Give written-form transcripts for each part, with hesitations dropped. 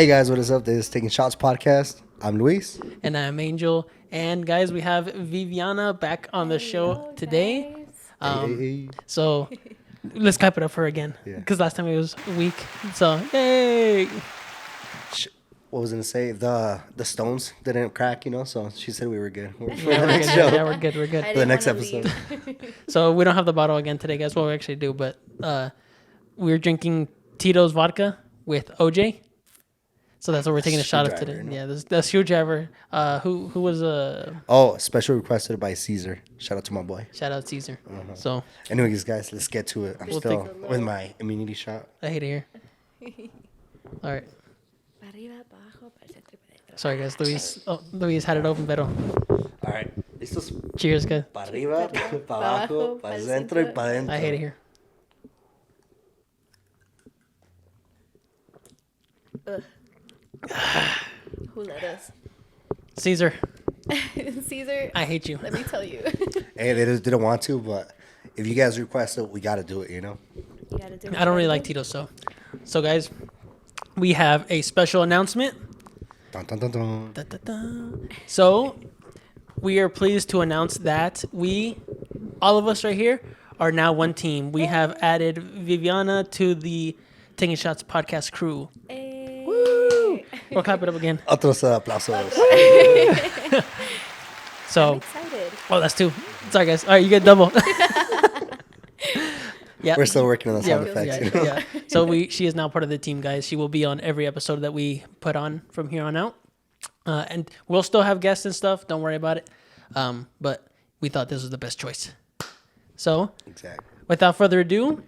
Hey guys, what is up? This is Taking Shots podcast. I'm Luis. And I'm Angel. And guys, we have Viviana back on the show today. Hey. So let's clap it up for her again. Yeah. Because last time it was weak. So, yay. What was I gonna say? The stones didn't crack, so she said we were good. We're Yeah, we're good. Yeah, we're good. We're good. For the next episode. So we don't have the bottle again today, guys. Well, we actually do, but we're drinking Tito's vodka with OJ. So that's what we're taking a shot of today. Yeah, that's Screwdriver. Who was special requested by Caesar. Shout out to my boy. Shout out Caesar. So anyways, guys, let's get to it. I'm still with my immunity shot. I hate it here. All right. Sorry, guys. Luis had it open, pero. All right. Listos. Cheers, guys. Para arriba, para abajo, para centro y para adentro. I hate it here. Who let us? Caesar. Caesar. I hate you. Let me tell you. Hey, they just didn't want to, but if you guys request it, we got to do it, You gotta do it. I don't really like Tito, so guys, we have a special announcement. Dun, dun, dun, dun. Da, da, da. So we are pleased to announce that all of us right here, are now one team. We have added Viviana to the Taking Shots podcast crew. Hey. Woo! We'll clap it up again. Otros aplausos. So, I'm excited. oh, that's two. Sorry, guys. All right, you get double. Yeah. We're still working on the sound effects. Yeah. So she is now part of the team, guys. She will be on every episode that we put on from here on out. And we'll still have guests and stuff. Don't worry about it. But we thought this was the best choice. So, Exactly. without further ado,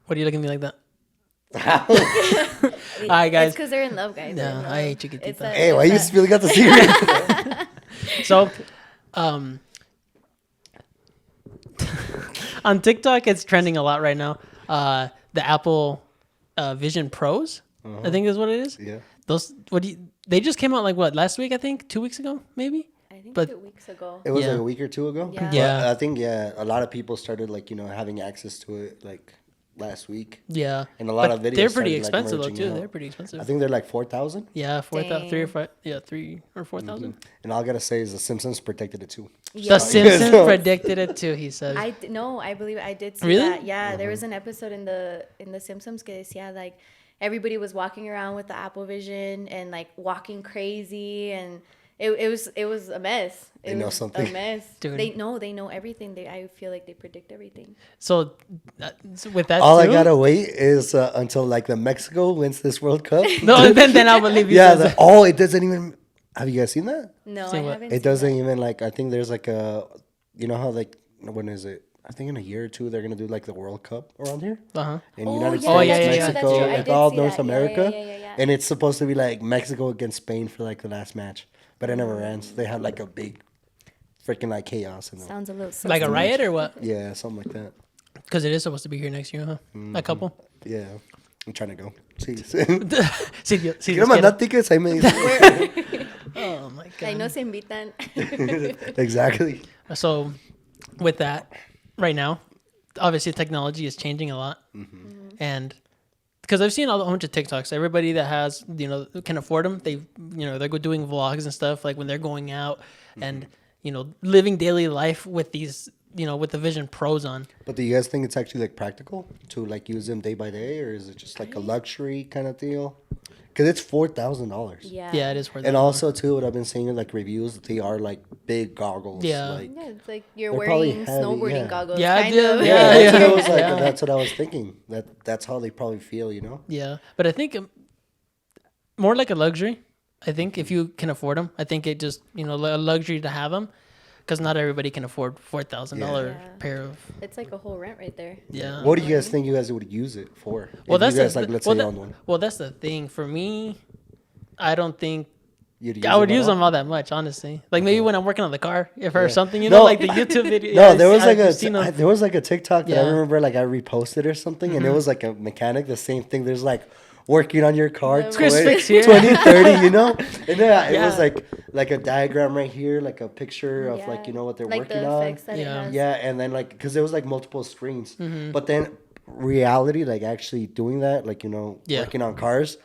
what are you looking at me like that? All right, guys. It's because they're in love, guys. Yeah, They're in love. I hate Chiquitita. Hey, why you spilling out the secret? So, on TikTok, it's trending a lot right now. The Apple Vision Pros, I think is what it is. Yeah. They just came out last week, I think, 2 weeks ago, maybe? I think But- 2 weeks ago. It was Yeah. like a week or two ago. Yeah. Yeah. But I think a lot of people started having access to it last week. Yeah. And a lot of videos they're pretty started, expensive, though, merging too. out. They're pretty expensive. I think they're like 4,000. Yeah, 4,000, Dang. 3 or 5, yeah, 3 or 4,000. And all I gotta say is the Simpsons protected it too. The Simpsons So- predicted it too. He said. I believe I did see Really? that. Yeah, there was an episode in the Simpsons que decía everybody was walking around with the Apple Vision and walking crazy, and it was a mess. They know something. A mess. Dude. They know everything. I feel like they predict everything. So with that, All I too, gotta wait is until the Mexico wins this World Cup. No, then I'll believe you. Yeah. said that. It doesn't even. Have you guys seen that? No, See I what? haven't. It doesn't even I think there's a, how when is it? I think in a year or two they're gonna do the World Cup around here. Uh-huh. In Oh, United yeah, States, yeah, yeah, yeah. Mexico, That's true. I did all see North that. America. Yeah. And it's supposed to be Mexico against Spain for the last match, but it never ends. They had a big, freaking chaos. Sounds a little Like a riot or what? Yeah, something like that. Because it is supposed to be here next year, huh? A couple. Yeah, I'm trying to go. See, Sí, quiero mandar tickets. Ahí me dice. Oh my god. no se invitan. Exactly. So, with that, right now, obviously technology is changing a lot, and because I've seen a bunch of TikToks, everybody that has can afford them, they're doing vlogs and stuff when they're going out and living daily life with these with the Vision Pros on. But do you guys think it's actually practical to use them day by day, or is it just a luxury kind of deal? Because it's $4,000. Yeah. Yeah, it is worth it. And also too, what I've been seeing in reviews, they are big goggles. Yeah. Yeah, it's you're They're probably wearing heavy, snowboarding yeah. goggles. Yeah, kind yeah, of. yeah. That's what I was Yeah. That's what I was thinking. That's how they probably feel, Yeah, but I think more like a luxury. I think if you can afford them, I think it just a luxury to have them, because not everybody can afford $4,000 Yeah. pair of. It's like a whole rent right there. Yeah. What do you guys think you guys would use it for? Well, If that's you guys the, let's well, say that- owned one. well, that's the thing for me. I don't think You'd I would them use at all? them all that much, honestly. Maybe when I'm working on the car, if or something, No. like the YouTube video. No, there was I've seen them. there was a TikTok that I Yeah. remember I reposted or something, and it was a mechanic, the same thing. There's working on your car, Chris 20, Fix here. 20, 30, And it Yeah. was like a diagram right here, a picture of what they're like working the on. effects that it Yeah. has. Yeah, and then because there was multiple screens, but then reality, actually doing that, Yeah. working on cars,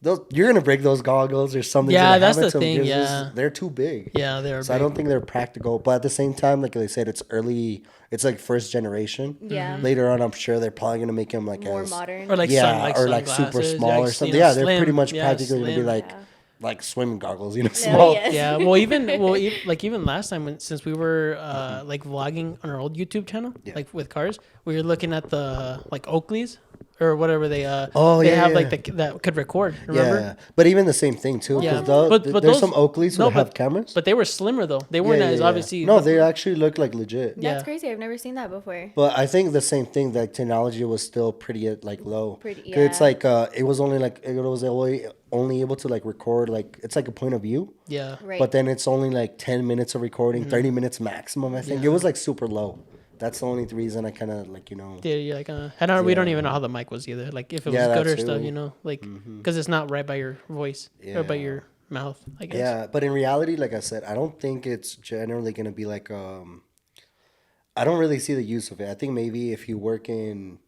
you're gonna break those goggles or something. Yeah, that's happen the to 'em thing, because yeah. they're too big. Yeah, they're So I big. don't think they're practical. But at the same time, like they said, it's early. It's like first generation. Yeah. Later on, I'm sure they're probably gonna make them like More as modern. Or like yeah, or like super sunglasses, small like, or something. you know, Yeah, they're pretty slim. much Yeah, practically gonna be slim. like Yeah. like swimming goggles, you know, Oh, small. yes. Yeah, well, even last time since we were like vlogging on our old YouTube channel, Yeah. like with cars, we were looking at the like Oakleys or whatever they Oh, they yeah, have yeah. like that could record. Remember? Yeah, but even the same thing too. Yeah, Because but there's those some Oakleys who no, have but- cameras. But they were slimmer though. They weren't as obviously. No, they actually look like legit. Yeah. That's crazy. I've never seen that before. But I think the same thing. That technology was still pretty like low. Pretty- 'Cause It's yeah. like it was only able to like record like it's like a point of view. Yeah. Right. But then it's only like 10 minutes of recording, Mm-hmm. 30 minutes maximum. I think it was like super low. That's the only reason I kind of like Yeah, you're like, and we don't even know how the mic was either. Like if it was Yeah, good that or stuff, too. you know, like because it's not right by your voice or by Yeah. your mouth. I guess. Yeah, but in reality, like I said, I don't think it's generally gonna be like I don't really see the use of it. I think maybe if you work in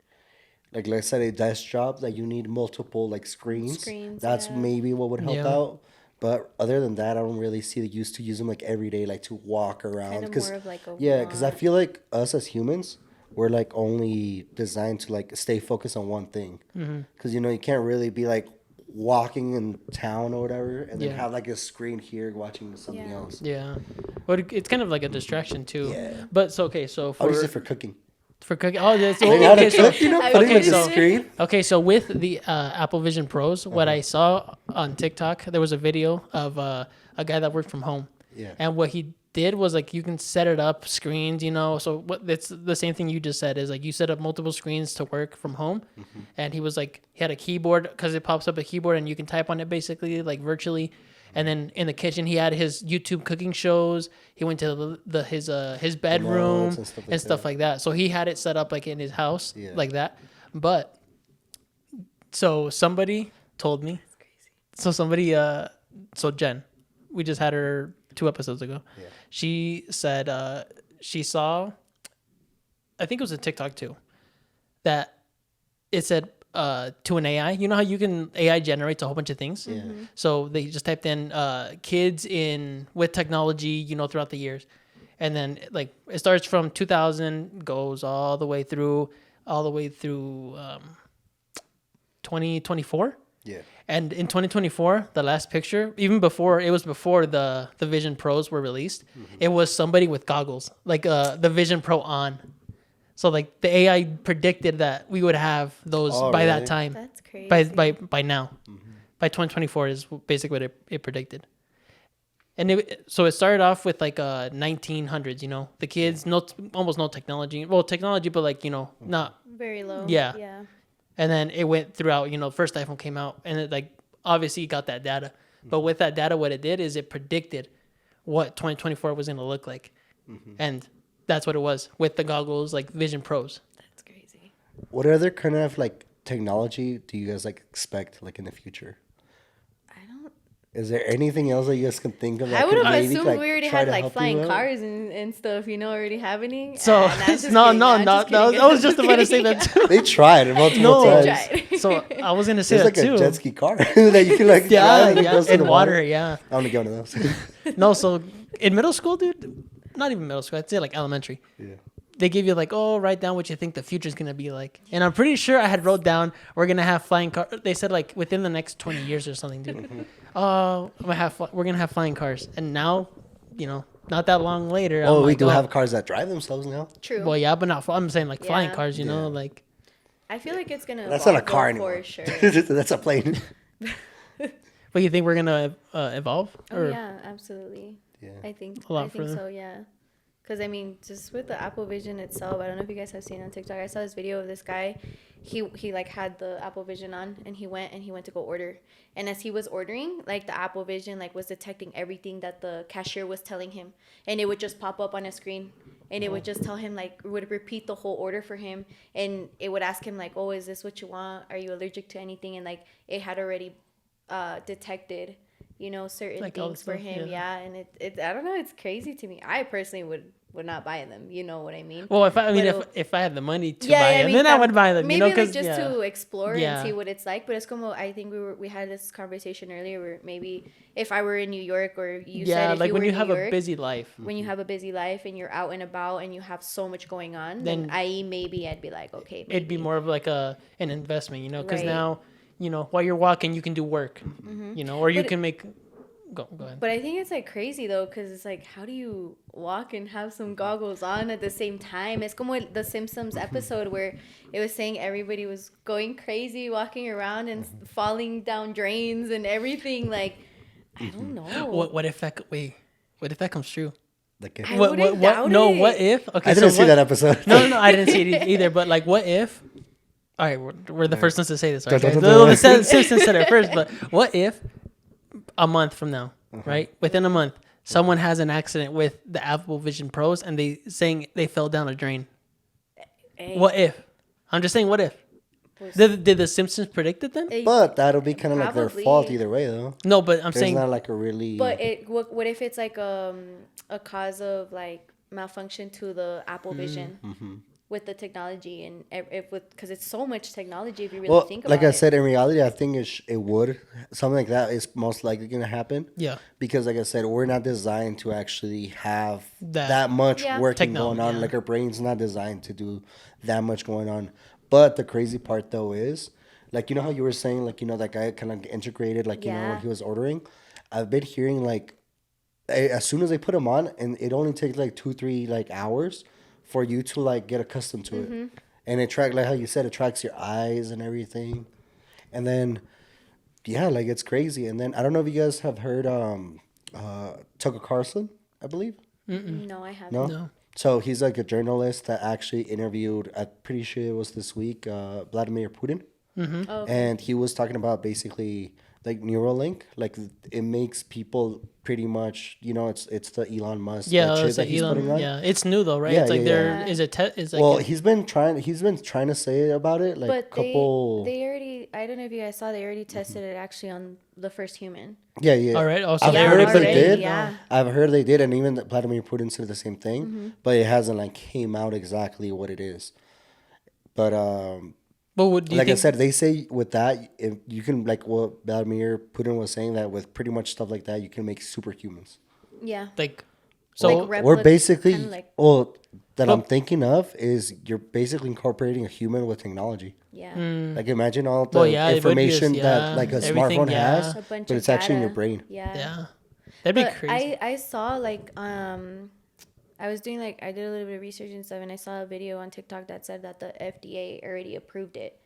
like let's say a desk job that you need multiple like screens, that's yeah. maybe what would help Yeah. out. But other than that, I don't really see the use to use them like every day, like to walk around. Kind of Cause more of like a yeah, because I want. feel like us as humans, we're like only designed to like stay focused on one thing. Because you know you can't really be like walking in town or whatever, and then Yeah. have like a screen here watching something Yeah. else. Yeah, but it's kind of like a distraction too. Yeah. But so okay, so I would for use it for cooking. cooking. Oh, that's Learn how to okay. So cook, you know, I putting would like do the it. screen. okay, so with the Apple Vision Pros, what I saw on TikTok, there was a video of a guy that worked from home. Yeah. And what he did was like you can set it up screens, you know. So what it's the same thing you just said is like you set up multiple screens to work from home, and he was like he had a keyboard because it pops up a keyboard and you can type on it basically like virtually. And then in the kitchen, he had his YouTube cooking shows. He went to his bedroom and stuff like and stuff like that. So he had it set up like in his house Yeah. like that. But so somebody told me. So somebody so Jen, we just had her 2 episodes ago. Yeah. She said she saw, I think it was a TikTok too, that it said to an AI. You know how you can AI generates a whole bunch of things. Yeah. So they just typed in kids in with technology, you know, throughout the years, and then like it starts from 2000, goes all the way through 2024. Yeah. And in 2024, the last picture, even before it was before the Vision Pros were released, it was somebody with goggles, like the Vision Pro on. So like the AI predicted that we would have those Oh, by really? that time, That's crazy. by now, by 2024 is basically what it predicted. And so it started off with like 1900s, you know, the kids almost no technology, well technology, but like you know not. Very low. Yeah. Yeah. And then it went throughout, you know, first iPhone came out and it like obviously got that data. But with that data, what it did is it predicted what 2024 was going to look like. And that's what it was with the goggles, like Vision Pros. That's crazy. What other kind of like technology do you guys like expect like in the future? I don't. Is there anything else that you guys can think of? That I would could have maybe, assumed like, we already try had to like help you flying out? cars and stuff. You know, already have any. So, I'm just no, kidding. no, I'm no, just no. kidding. I was just about to say that too. They tried it multiple No. times. Tried. So I was going to say There's that like too. a jet ski car that you can like Yeah, drive and it yeah, goes to in the water, yeah. I want to go to those. No, so in middle school, dude, not even middle school, I'd say like elementary. Yeah. They give you like, oh, write down what you think the future's gonna be like. And I'm pretty sure I had wrote down we're gonna have flying car. They said like within the next 20 years or something, dude. Oh, we're gonna have flying cars. And now, you know, not that long later. Oh, I'm we like, do have cars that drive themselves now. True. Well, yeah, but not. I'm saying like flying Yeah. cars. You know, Yeah. like. I feel like it's gonna. That's not a evolve, car though, anymore. For sure. That's a plane. But you think we're gonna evolve? Oh yeah, absolutely. Yeah. I think. A lot I think further. so. Yeah. Because I mean, just with the Apple Vision itself, I don't know if you guys have seen on TikTok. I saw this video of this guy. He like had the Apple Vision on, and he went to go order. And as he was ordering, like the Apple Vision like was detecting everything that the cashier was telling him, and it would just pop up on a screen, and it would just tell him like it would repeat the whole order for him, and it would ask him like, oh, is this what you want? Are you allergic to anything? And like it had already detected, certain Like all the things for stuff, him. yeah. Yeah, and it I don't know, it's crazy to me. I personally would not buy them. You know what I mean? Well, I mean, But if I had the money to yeah, buy I them, mean, then I would buy them. maybe like Because just to explore and Yeah. see what it's like. But it's como I think we had this conversation earlier where maybe if I were in New York, or you said yeah, if like you when were you in have New a York, busy life, when you have a busy life and you're out and about and you have so much going on, then maybe I'd be like, okay, it'd be maybe. more of like an investment, because Right. now, while you're walking, you can do work, or you But can make. Go ahead. But I think it's like crazy though, because it's like, how do you walk and have some goggles on at the same time? It's como the Simpsons episode where it was saying everybody was going crazy walking around and falling down drains and everything. Like, I don't know. What if that wait? What if that comes true? Like, I wouldn't doubt No, it. what if? Okay, I didn't see what, that episode. No, I didn't see it either. But like, what if? All right, we're the first ones to say this. All right, Dun, guys. dun, dun, The dun. Simpsons said it first, but what if a month from now, right? Within a month, someone has an accident with the Apple Vision Pros and they fell down a drain. Hey, What if? I'm just saying, what if? pues, Did the Simpsons predict it then? eh, But that'll be kind of like their Probably. fault either way, though. No, but I'm There's saying, not like a really. But what if it's like a cause of like malfunction to the Apple Vision with the technology and because it's so much technology if you really well, think about like it. I said, in reality, I think it would something like that is most likely gonna happen. yeah, Because, like I said, we're not designed to actually have That- that much Yeah. working going Technology, on. yeah. Like our brain's not designed to do that much going on. But the crazy part though is, like, how you were saying, like, that guy kind of integrated, like, when Yeah. he was ordering. I've been hearing like, as soon as they put them on, and it only takes like 2-3 like hours for you to like get accustomed to it, and it track like how you said, it tracks your eyes and everything, and then yeah, like it's crazy. And then I don't know if you guys have heard Tucker Carlson, I believe. No, I haven't. No? No. So he's like a journalist that actually interviewed, I'm pretty sure it was this week, Vladimir Putin. Oh, okay. And he was talking about basically like Neuralink, like it makes people pretty much, it's the Elon Musk yeah, that chip it's that like he's putting on. yeah, it's new though, right? Yeah, It's like yeah, there yeah. is is like Well, he's been trying to say about it like But couple. they already, I don't know if you guys saw, they already tested it actually on the first human. Yeah. all right. Also, I've Yeah, heard they already, did. yeah. I've heard they did, and even Vladimir Putin said the same thing, but it hasn't like came out exactly what it is. But But what do you like I think? said, they say with that, if you can, like what Vladimir Putin was saying, that with pretty much stuff like that, you can make superhumans. Yeah. Like, so Like We're Repli- basically, kinda like- that I'm thinking of is you're basically incorporating a human with technology. Yeah. Like imagine all the Well, yeah, it would be information yeah, that like a everything, smartphone yeah. has, A bunch but of it's actually in your data. brain. Yeah. yeah, that'd be But crazy. I saw like I was doing like I did a little bit of research and stuff, and I saw a video on TikTok that said that the FDA already approved it.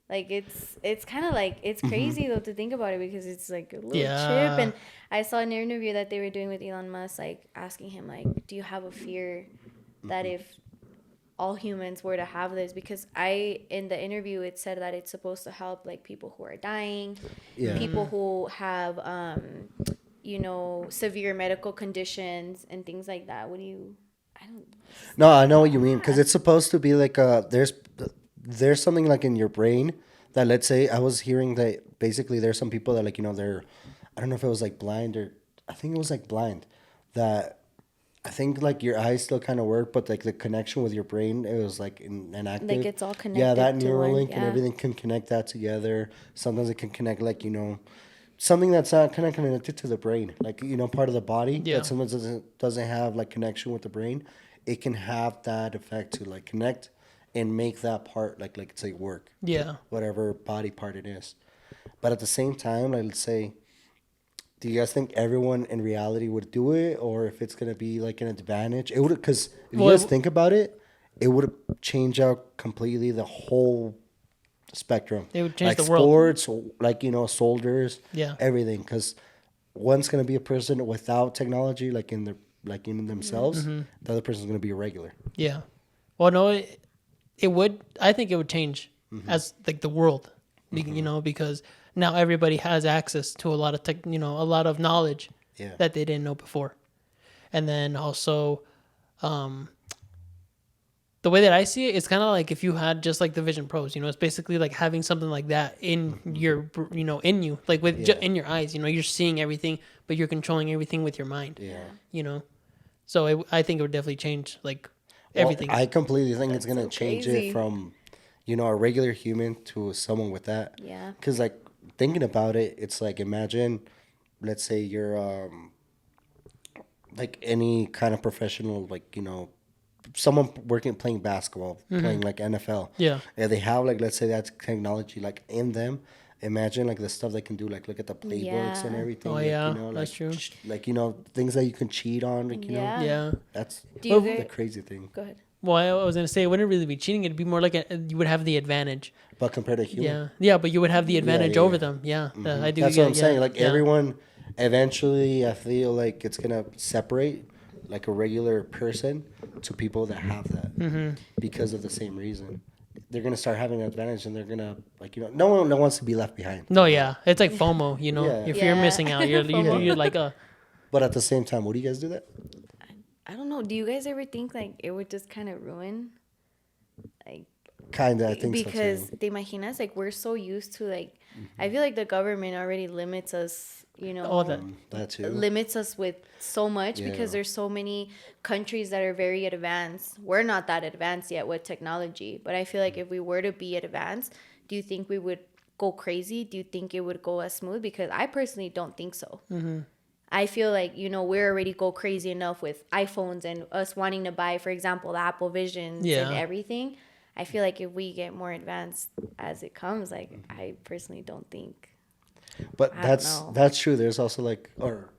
Like it's kind of like it's crazy though to think about it, because it's like a little Yeah. chip. And I saw an interview that they were doing with Elon Musk, like asking him like, do you have a fear that if all humans were to have this, because in the interview it said that it's supposed to help like people who are dying, Yeah. people who have severe medical conditions and things like that. I don't. No, I know what you mean, because it's supposed to be like there's something like in your brain that, let's say, I was hearing that basically there's some people that like they're, I don't know if it was like blind, or I think it was like blind, that I think like your eyes still kind of work, but like the connection with your brain, it was like inactive. Like it's all connected. Yeah, that to one, Neuralink and yeah. everything can connect that together. Sometimes it can connect like something that's not kind of connected to the brain, like part of the body Yeah. that sometimes doesn't have like connection with the brain. It can have that effect to like connect and make that part like it's like work, Yeah. whatever body part it is. But at the same time, like, let's say, do you guys think everyone in reality would do it, or if it's gonna be like an advantage? It would, because if you Well, guys think about it, it would change out completely the whole spectrum. It would change like the world. sports, like soldiers, Yeah. everything. Because one's gonna be a person without technology, like in themselves. Mm-hmm. The other person's gonna be a regular. Yeah. Well, no, it would. I think it would change as like the world, because now everybody has access to a lot of a lot of knowledge Yeah. that they didn't know before, and then also, the way that I see it, it's kind of like if you had just like the Vision Pros, it's basically like having something like that in your, in you, like with in your eyes, you're seeing everything, but you're controlling everything with your mind, So I think it would definitely change like everything. I completely think it's gonna so change crazy. it from, a regular human to someone with that. Yeah. Because like thinking about it, it's like imagine, let's say you're like any kind of professional, like someone playing basketball, playing like NFL. Yeah. Yeah, they have like let's say that's technology like in them. Imagine like the stuff they can do, like look at the playbooks and Yeah. everything. Oh, like, yeah, like, that's true. Like things that you can cheat on, like Yeah. Yeah. that's Do you the get- crazy thing. Go ahead. Well, I was gonna say it wouldn't really be cheating. It'd be more like you would have the advantage. But compared to human, Yeah, yeah, but you would have the advantage yeah, over yeah. them. Yeah, I do. that's get what I'm it, saying. yeah, Like yeah. everyone, eventually, I feel like it's gonna separate like a regular person to people that have that because of the same reason. They're gonna start having an advantage, and they're gonna like no one wants to be left behind. No, yeah, it's like FOMO. Yeah. If you're Yeah. missing out, you're FOMO. you're like But at the same time, would you guys do that? I don't know. Do you guys ever think like it would just kind of ruin, like, Kinda, I think because so too. te imaginas like we're so used to like, I feel like the government already limits us, all that. That too. limits us with so much Yeah. because there's so many countries that are very advanced. We're not that advanced yet with technology, but I feel like if we were to be advanced, do you think we would go crazy? Do you think it would go as smooth? Because I personally don't think so. I feel like, we're already go crazy enough with iPhones and us wanting to buy, for example, the Apple Visions Yeah. and everything. I feel like if we get more advanced as it comes, like, I personally don't think. But I don't know. that's true. There's also like, or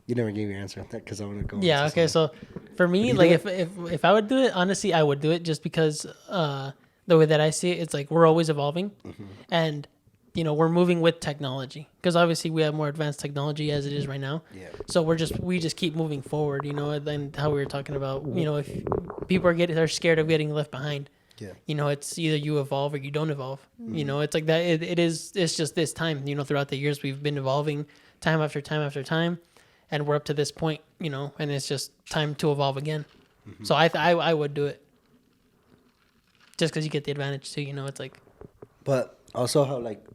you never gave your answer because I want to go. Yeah. into Okay. something. So for me, you like do if I would do it, honestly, I would do it just because the way that I see it, it's like we're always evolving, and we're moving with technology because obviously we have more advanced technology as it is right now. Yeah. So we just keep moving forward. And then how we were talking about, if people are scared of getting left behind. Yeah. It's either you evolve or you don't evolve. It's like that. It's just this time. Throughout the years we've been evolving time after time after time, and we're up to this point. And it's just time to evolve again. So I would do it, just because you get the advantage too. It's like. But also how like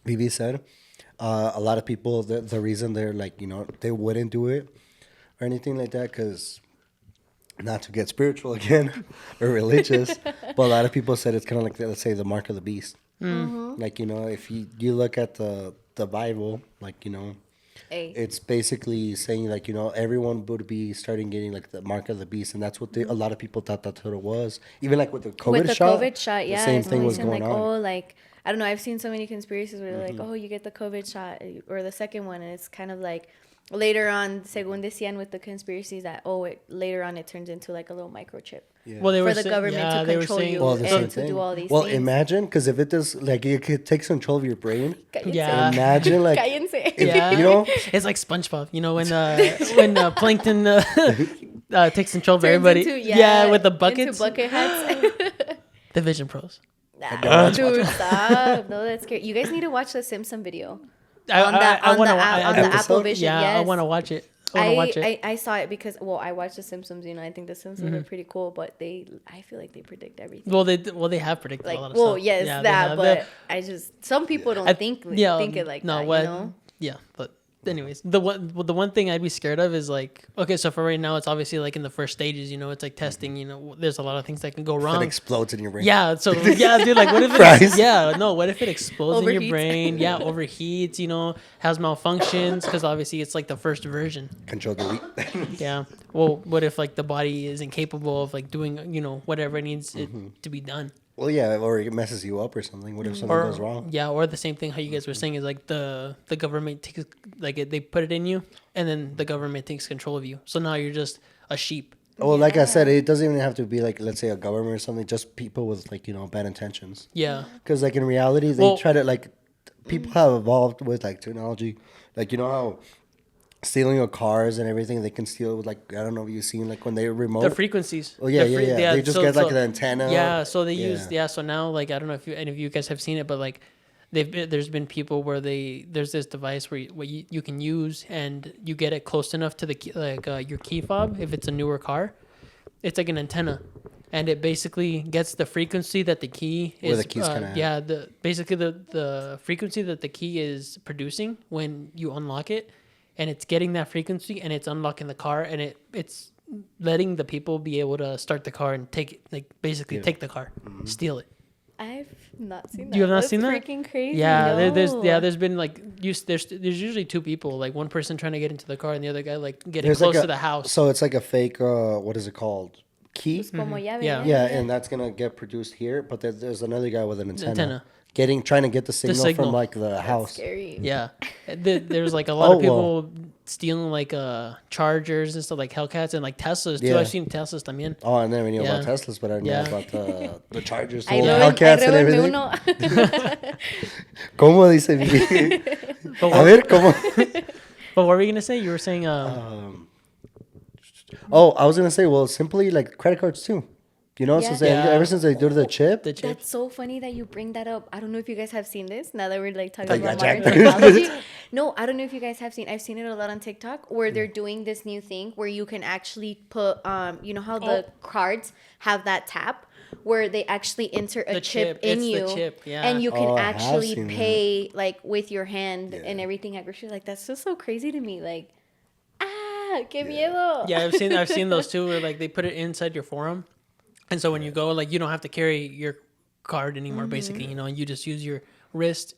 Vivi said, a lot of people the reason they're like they wouldn't do it or anything like that because. Not to get spiritual again or religious, but a lot of people said it's kind of like, let's say, the mark of the beast. Like, if you look at the Bible, like, Hey. it's basically saying, like, everyone would be starting getting, like, the mark of the beast. And that's what a lot of people thought that's what it was. Even, like, with the COVID shot. Yeah, The same it's thing always was been going like, on. oh, like, I don't know. I've seen so many conspiracies where they're like, oh, you get the COVID shot or the second one, and it's kind of like later on, según decían with the conspiracies that later on it turns into like a little microchip Yeah. Well, they were for the government to control you Well, the same and to thing. do all these Well, things. imagine, because if it does, like, it takes control of your brain. Cállense. Yeah. Imagine, like, Cállense. if, Yeah. It's like SpongeBob, when Plankton takes control of Turns everybody. into, with the into buckets. bucket hats. The Vision Pros. Dude, stop. No, that's scary. You guys need to watch the Simpson video. I On the Apple episode? Vision, Yeah, yes. I want to watch it. I want to watch it. I saw it because I watched The Simpsons. I think The Simpsons are pretty cool, but I feel like they predict everything. Well, they have predicted a lot of stuff. Yes, Yeah, they that, have. but I just some people don't think it like no, that. what? Yeah, but anyways, the one thing I'd be scared of is like, okay, so for right now, it's obviously like in the first stages. It's like testing. There's a lot of things that can go It wrong. explodes in your brain. Yeah, so yeah, dude, like what if Fries. what if it explodes in your Overheats. brain? Yeah, overheats, has malfunctions because obviously it's like the first version. Control delete. Yeah. Well, what if like the body is incapable of like doing, whatever it needs it to be done? Well, yeah, or it messes you up or something. What if something Or goes wrong? yeah, or the same thing how you guys were saying is like the government takes they put it in you and then the government takes control of you. So now you're just a sheep. Well, like I said, it doesn't even have to be like, let's say, a government or something. Just people with like bad intentions. Yeah. Because like in reality, they Well- try to like people have evolved with like technology. Like how stealing of cars and everything, they can steal with like, I don't know if you've seen like when they remote. The frequencies. Oh yeah, The yeah. They just so- get like so- the antenna. Yeah, so they use Yeah. so now like I don't know if any of you guys have seen it, but like there's been people where there's this device where you can use and you get it close enough to the key, like your key fob if it's a newer car. It's like an antenna. and it basically gets the frequency that the key is. Where the key's kinda at. yeah, basically the frequency that the key is producing when you unlock it, and it's getting that frequency and it's unlocking the car, and it's letting the people be able to start the car and take it, like basically take the car, steal it. I've not seen that. You have not That's seen that? freaking crazy. Yeah, No. there's been like there's usually two people, like one person trying to get into the car and the other guy like getting There's close like to the house. So it's like a fake, what is it called? Key? Pues como llave, Yeah. Yeah, and that's gonna get produced here. But there's another guy with an Antenna. trying to get the signal, signal. from like the house. Scary. Yeah, there's like a lot Oh, of people stealing like Chargers and stuff, like Hellcats and like Teslas too. Yeah. I've seen Teslas también. Oh, I never knew about Yeah. Teslas, but I know Yeah. about the Chargers, the Ahí little roben- Hellcats and ahí robenme everything. uno. ¿Cómo dice Vivi? But A what, ver, ¿cómo? but what were you gonna say? You were saying Oh, I was gonna say, well, simply like credit cards too. You know, Yeah. since they, Yeah. ever since they do the chip, the chip. That's so funny that you bring that up. I don't know if you guys have seen this. Now that we're like talking Like, about I modern jacked- technology. No, I don't know if you guys have seen. I've seen it a lot on TikTok where they're doing this new thing where you can actually put, you know how the cards have that tap where they actually insert a The chip chip. in It's the you, chip, yeah. and you can Oh, I have actually seen that. pay like with your hand Yeah. and everything at grocery. Like that's just so crazy to me. Like, que miedo. Yeah, I've seen those too, where like they put it inside your forearm, and so when you go, like you don't have to carry your card anymore. Basically, you know, you just use your wrist.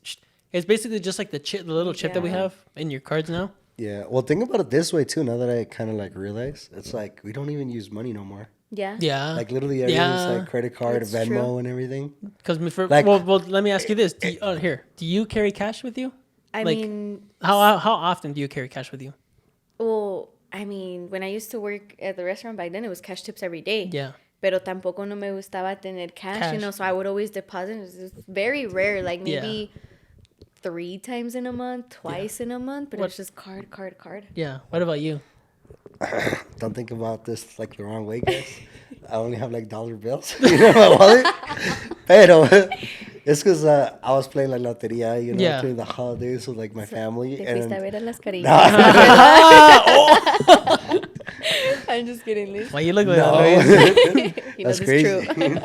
It's basically just like the chip, the little chip that we Yeah. have in your cards now. yeah. Well, think about it this way too. Now that I kind of like realize, it's like we don't even use money no more. Yeah. Yeah, Like literally everything's Yeah. like credit card, That's Venmo, true. and everything. because Like- well, let me ask you this: do you carry cash with you? I Like, mean, How often do you carry cash with you? well, I mean, when I used to work at the restaurant back then, it was cash tips every day. Yeah. Pero tampoco no me gustaba tener cash, you Cash. know, so I would always deposit. It was very rare, like Yeah. maybe 3 times in a month, twice in a month, but What- it's just card. Yeah. What about you? Don't think about this like the wrong way, guys. I only have like dollar bills, you know, in my wallet. Pero it's because I was playing like loteria, you know, Yeah. during the holidays with like my family. Te And fuiste a ver a las carillas. no, I'm just kidding, Liz. Why you look like no. that? He knows That's it's crazy. true.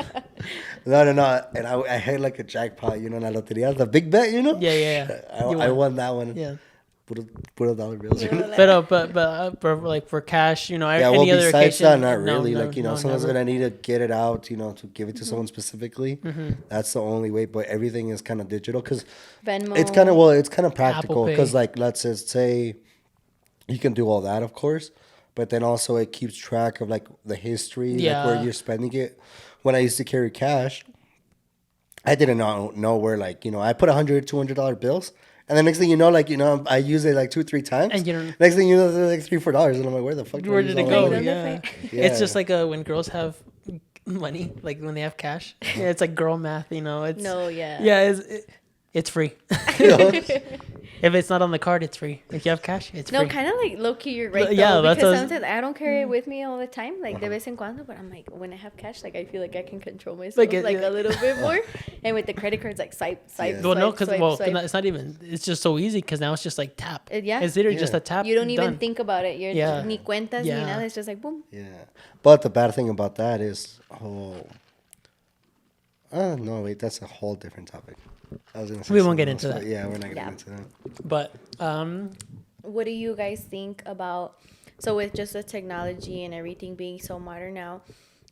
No. And I had like a jackpot, you know, la loteria, the big bet, you know. Yeah. I won that one. Yeah. Puro dollar bills. You know? But for like for cash, you know, Yeah, any well, other besides occasion, that, not no, really. no, Like, you know, no, sometimes never. when I need to get it out, you know, to give it to someone specifically, that's the only way. But everything is kind of digital because Venmo. it's kind of practical Pay. because, like, let's just say you can do all that, of course, but then also it keeps track of like the history, Yeah. like where you're spending it. When I used to carry cash, I didn't know where, like, you know, I put $100, $200 bills. And the next thing you know, like, you know, I use it like 2-3 times. And you don't- Next thing you know, they're like $3-4. And I'm like, where the fuck Where I use did it all go? that money? Like, Yeah. Yeah. It's just like when girls have money, like when they have cash. Yeah, it's like girl math, you know. It's No, yeah. Yeah, it's free. You know? If it's not on the card, it's free. If you have cash, it's No, free. kind of like low key, you're right. Yeah, Though, that's because what I was- sometimes I don't carry it with me all the time, like de vez en cuando. But I'm like, when I have cash, like I feel like I can control myself Like like, it- yeah. a little bit more. And with the credit cards, like swipe. Yeah. Well, no, swipe, because swipe, swipe. it's not even. It's just so easy because now it's just like tap. Yeah. It's literally just Yeah. a tap. You don't even done. think about it. You're Yeah. ni cuentas Yeah. ni nada. It's just like boom. Yeah. But the bad thing about that is, no, wait, that's a whole different topic. I was gonna say We won't get something into else, that. but yeah, we're not gonna Yeah. get into that. But What do you guys think about? So with just the technology and everything being so modern now,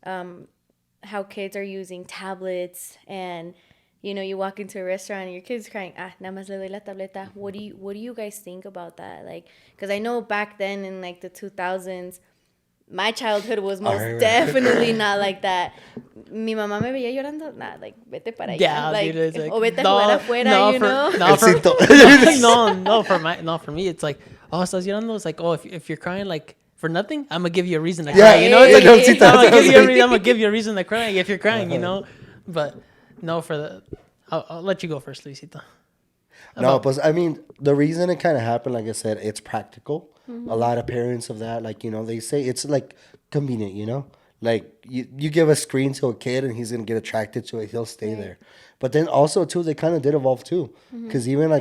how kids are using tablets and you walk into a restaurant and your kid's crying, nada más le doy la tableta. What do you guys think about that? Like, because I know back then in like the 2000s, my childhood was most Alright. definitely not like that. Mi mamá me veía llorando, nah, like, vete para allá. yeah, like, dude, it's like, o vete a jugar afuera, you know? No, for, Elcito. no, for me, it's like, estás llorando. It's like, if you're crying, like, for nothing, I'm gonna give you a reason to Yeah, cry. You know, it's like, Elcito, I'm that's gonna give you a reason to cry if you're crying. You know, but no, I'll let you go first, Luisito. No, but I mean, the reason it kind of happened, like I said, it's practical. A lot of parents of that, like, you know, they say it's like convenient, you know? Like, you give a screen to a kid and he's going to get attracted to it. He'll stay there. But then also, too, they kind of did evolve, too. Because even,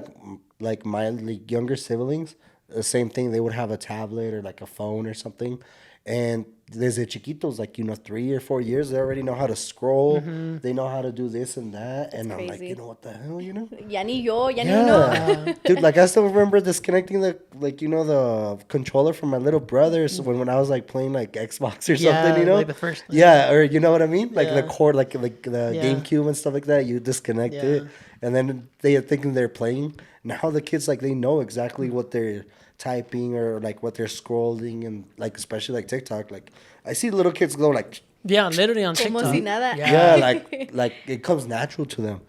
like my younger siblings, the same thing. They would have a tablet or, like, a phone or something. And desde chiquitos, like, 3 or 4 years, they already know how to scroll. They know how to do this and that. And I'm like, crazy. what the hell? Ya ni yo, ya ni uno. Yeah. Dude, like, I still remember disconnecting the controller from my little brother when I was, like, playing, like, Xbox or something, like the first. Yeah, or you know what I mean? Like, the Yeah. cord, like the Yeah. GameCube and stuff like that, you disconnect Yeah. it. And then they are thinking they're playing. Now the kids, like, they know exactly what they're typing or, like, what they're scrolling. And, like, especially, like, TikTok. Like, I see little kids go, like... Yeah, literally on Como TikTok. si nada. Yeah, like it comes natural to them.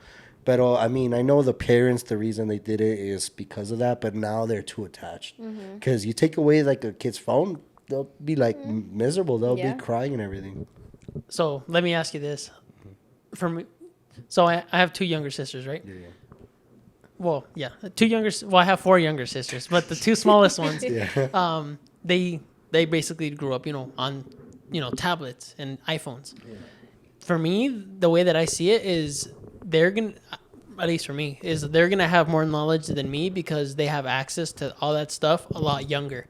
But I mean, I know the parents, the reason they did it is because of that, but now they're too attached. Because you take away, like, a kid's phone, they'll be, like, miserable. They'll Yeah. be crying and everything. So let me ask you this. For me, so I have 2 younger sisters, right? Yeah. Well, yeah, I have 4 younger sisters, but the 2 smallest ones, Yeah. they basically grew up, on, tablets and iPhones. Yeah. For me, the way that I see it is they're going to, at least for me, is they're going to have more knowledge than me because they have access to all that stuff a lot younger.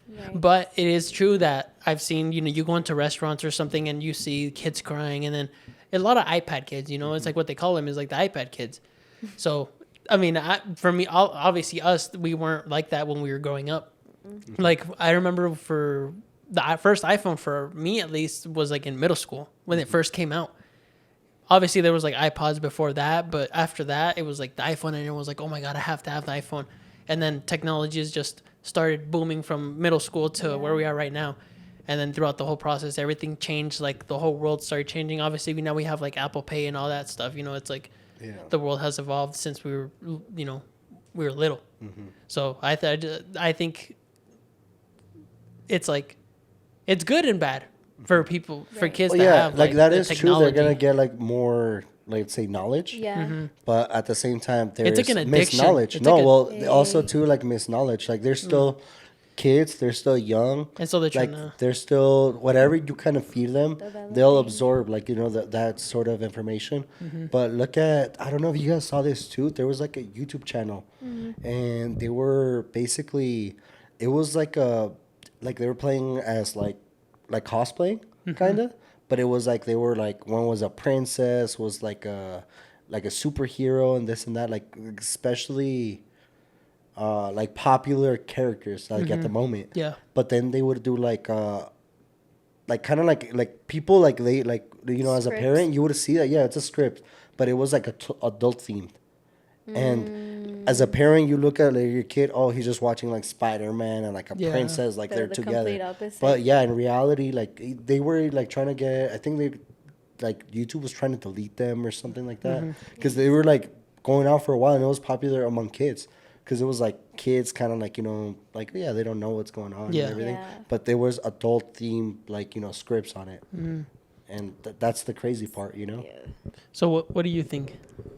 Right. But it is true that I've seen, you go into restaurants or something and you see kids crying, and then a lot of iPad kids, it's like what they call them is like the iPad kids. So, I mean, for me, obviously us, we weren't like that when we were growing up. Like, I remember for the first iPhone, for me at least, was like in middle school when it first came out. Obviously, there was like iPods before that, but after that, it was like the iPhone, and everyone was like, oh my God, I have to have the iPhone. And then technology has just started booming from middle school to where we are right now. And then throughout the whole process, everything changed. Like, the whole world started changing. Obviously, now we have like Apple Pay and all that stuff. It's like the world has evolved since we were little. So I think it's like, it's good and bad for people, for kids Well, to yeah, have like that the is true. They're technology. gonna get, like, more, let's say, knowledge. Yeah. But at the same time, there's like an addiction. misknowledge. It's No, like a- well, also too, like, misknowledge. Like, they're still kids. They're still young. And so they're trying Like, to... they're still, whatever you kind of feed them, they'll Developing. absorb, like, that sort of information. But look at, I don't know if you guys saw this too. There was, like, a YouTube channel, and they were basically, it was like they were playing as like cosplaying, kind of. But it was like they were like, one was a princess, was like a superhero and this and that, like, especially like popular characters, like, at the moment. Yeah. But then they would do like kind of like people, like, they, like, as a Scripts. parent, you would see that, yeah, it's a script, but it was like adult themed. And as a parent, you look at, like, your kid, oh, he's just watching like Spider-Man and like a Yeah. princess, like, they're The together. complete opposite. But yeah, in reality, like, they were like trying to get, I think they, like, YouTube was trying to delete them or something like that, because they were like going out for a while, and it was popular among kids because it was like kids kind of like, like, yeah, they don't know what's going on Yeah. and everything. Yeah. But there was adult themed, like, scripts on it. And that's the crazy part. Yeah. So what do you think?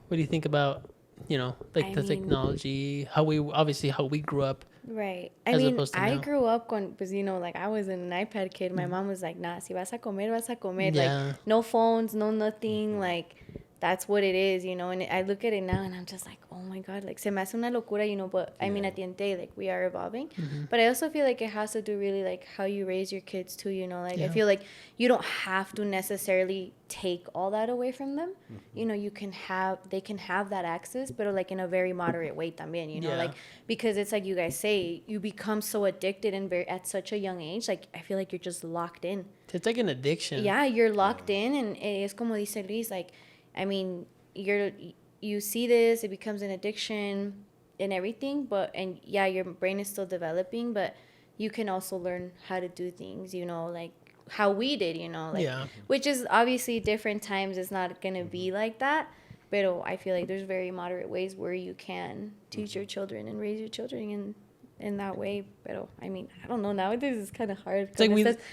What do you think about, like, I the mean- technology, how we grew up? Right. I As mean, opposed to I now. grew up on, because, like, I was an iPad kid. My mom was like, nah, si vas a comer, vas a comer. Yeah. Like, no phones, no nothing. Like, that's what it is, And I look at it now, and I'm just like, oh my God, like, se me hace una locura, But I mean, at the end of the day, like, we are evolving. But I also feel like it has to do really, like, how you raise your kids too, Like, I Yeah. feel like you don't have to necessarily take all that away from them. They can have that access, but like in a very moderate way también, Yeah. Like, because it's like you guys say, you become so addicted and at such a young age. Like, I feel like you're just locked in. It's like an addiction. Yeah, you're locked in, and es como dice Luis, like, I mean, you see this, it becomes an addiction and everything, and yeah, your brain is still developing, but you can also learn how to do things, like how we did, like, Yeah. which is obviously different times. It's not gonna be like that, but I feel like there's very moderate ways where you can teach your children and raise your children in that way. But I mean, I don't know, nowadays it's kind of hard. It's like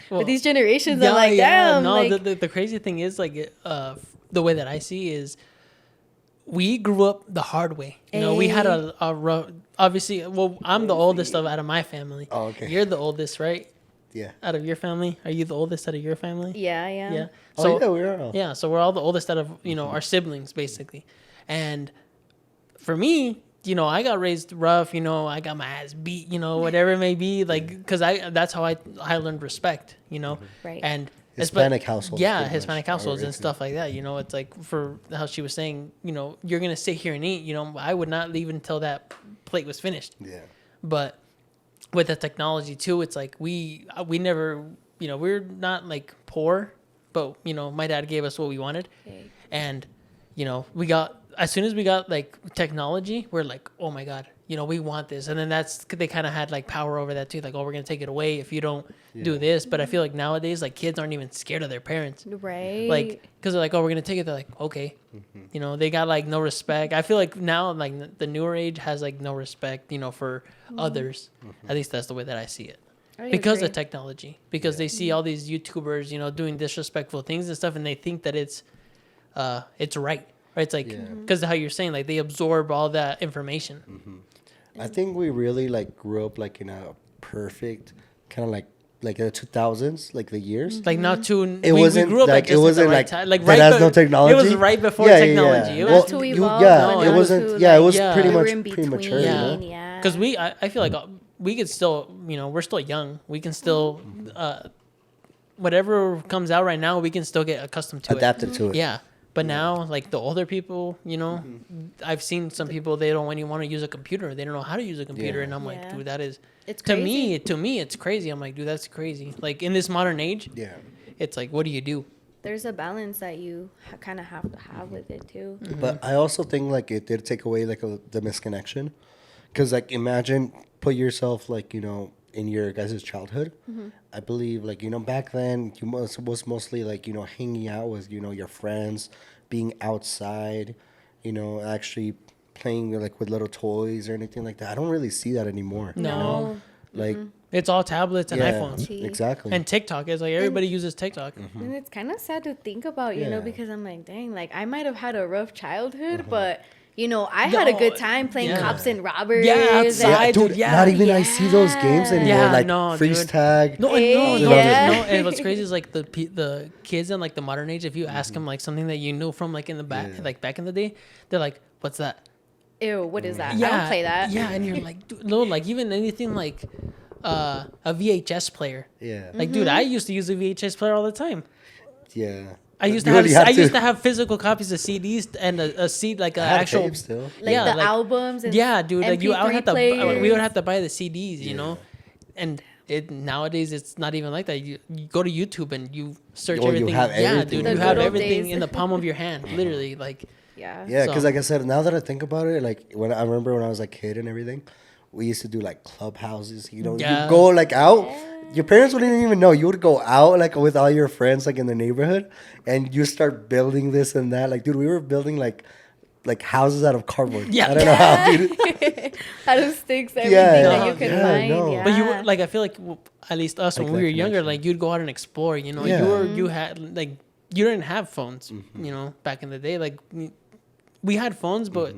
With these generations, I'm like, damn. No, like, the crazy thing is, like, the way that I see is, we grew up the hard way. We had a rough, obviously. Well, I'm the oldest out of my family. Oh, okay. You're the oldest, right? Yeah. Out of your family, are you the oldest out of your family? yeah. Yeah. Oh, So yeah, we are all. yeah, so we're all the oldest out of our siblings, basically. And for me, you know, I got raised rough, you know, I got my ass beat, you know, whatever it may be, like, because that's how I learned respect, you know, Right. and Hispanic households. yeah, pretty much Hispanic are households and into- stuff like that, you know, it's like for how she was saying, you know, you're gonna sit here and eat, you know, I would not leave until that plate was finished, Yeah. but with the technology too, it's like we never, you know, we're not like poor, but you know, my dad gave us what we wanted, Okay. and you know, we got as soon as we got like technology, we're like, oh my god, you know, we want this, and then they kind of had like power over that too, like, oh, we're gonna take it away if you don't do Yeah. this. But I feel like nowadays, like, kids aren't even scared of their parents, Right. like, because they're like, oh, we're gonna take it. They're like, okay, you know, they got like no respect. I feel like now, like the newer age has like no respect, you know, for others. At least that's the way that I see it. I Because agree. of technology, because they see all these YouTubers, you know, doing disrespectful things and stuff, and they think that it's right. It's like, Yeah. because how you're saying, like, they absorb all that information. I think we really like grew up like in a perfect kind of like the 2000s, like the years. Like, not too. It we wasn't grew up like at it just at wasn't the right like time. Like, that right. has no technology. It was right before Yeah, technology. Yeah, It Well, was to you, evolve yeah, and it then wasn't. to, Yeah, it like, was Yeah. pretty we much were in premature. between, You Yeah. know? yeah. Because I feel like we could still, you know, we're still young. We can still, whatever comes out right now, we can still get accustomed to Adapted to it. Yeah. But now, like the older people, you know, I've seen some people, they don't even want to use a computer. They don't know how to use a computer. Yeah. And I'm like, Yeah. dude, that is, It's to crazy. me, it's crazy. I'm like, dude, that's crazy. Like, in this modern age, Yeah. it's like, what do you do? There's a balance that you kind of have to have with it too. But I also think like it did take away like the misconnection, because like imagine put yourself like in your guys' childhood. I believe like back then you was mostly like hanging out with your friends, being outside, actually playing like with little toys or anything like that. I don't really see that anymore. No. Like It's all tablets and yeah, iPhones. exactly. And TikTok. It's like everybody uses TikTok. And it's kind of sad to think about, Yeah. because I'm like, dang, like I might have had a rough childhood, but I had a No, good time playing yeah. cops and robbers. Yeah, and- outside. yeah, dude, yeah. not even I see those games Yeah. anymore. Yeah, like no, freeze dude. tag. No, Hey, no, yeah. no. And what's crazy is like the kids in like the modern age. If you ask them like something that you know from like in the back, Yeah. like back in the day, they're like, "What's that?" Ew, what is that? Yeah, I don't play that. Yeah, and you're like, dude, no, like even anything like a VHS player. Yeah, Like, dude, I used to use a VHS player all the time. yeah. I used to You have really I used to have physical copies of CDs and a CD like I an had actual. tapes still. Like Yeah, the like- albums and Yeah, dude. Like I would have to. MP3 We would players. have to buy the CDs, you know, and nowadays it's not even like that. You go to YouTube and you search Oh, you everything. have Yeah, everything. dude, The you good have old everything days. in the palm of your hand, literally. Like, Yeah. Yeah, because So- like I said, now that I think about it, like when I remember when I was a kid and everything, we used to do like clubhouses. Yeah. You go like out. Your parents wouldn't even know. You would go out like with all your friends like in the neighborhood, and you start building this and that. Like, dude, we were building like houses out of cardboard. Yeah. I don't know how, dude. Out of sticks, everything Yeah, that you yeah, could yeah, find. no. Yeah. but you were like, I feel like at least us Like when we that were younger, connection. like you'd go out and explore. You know, Yeah. you had like you didn't have phones. You know, back in the day, like we had phones, but.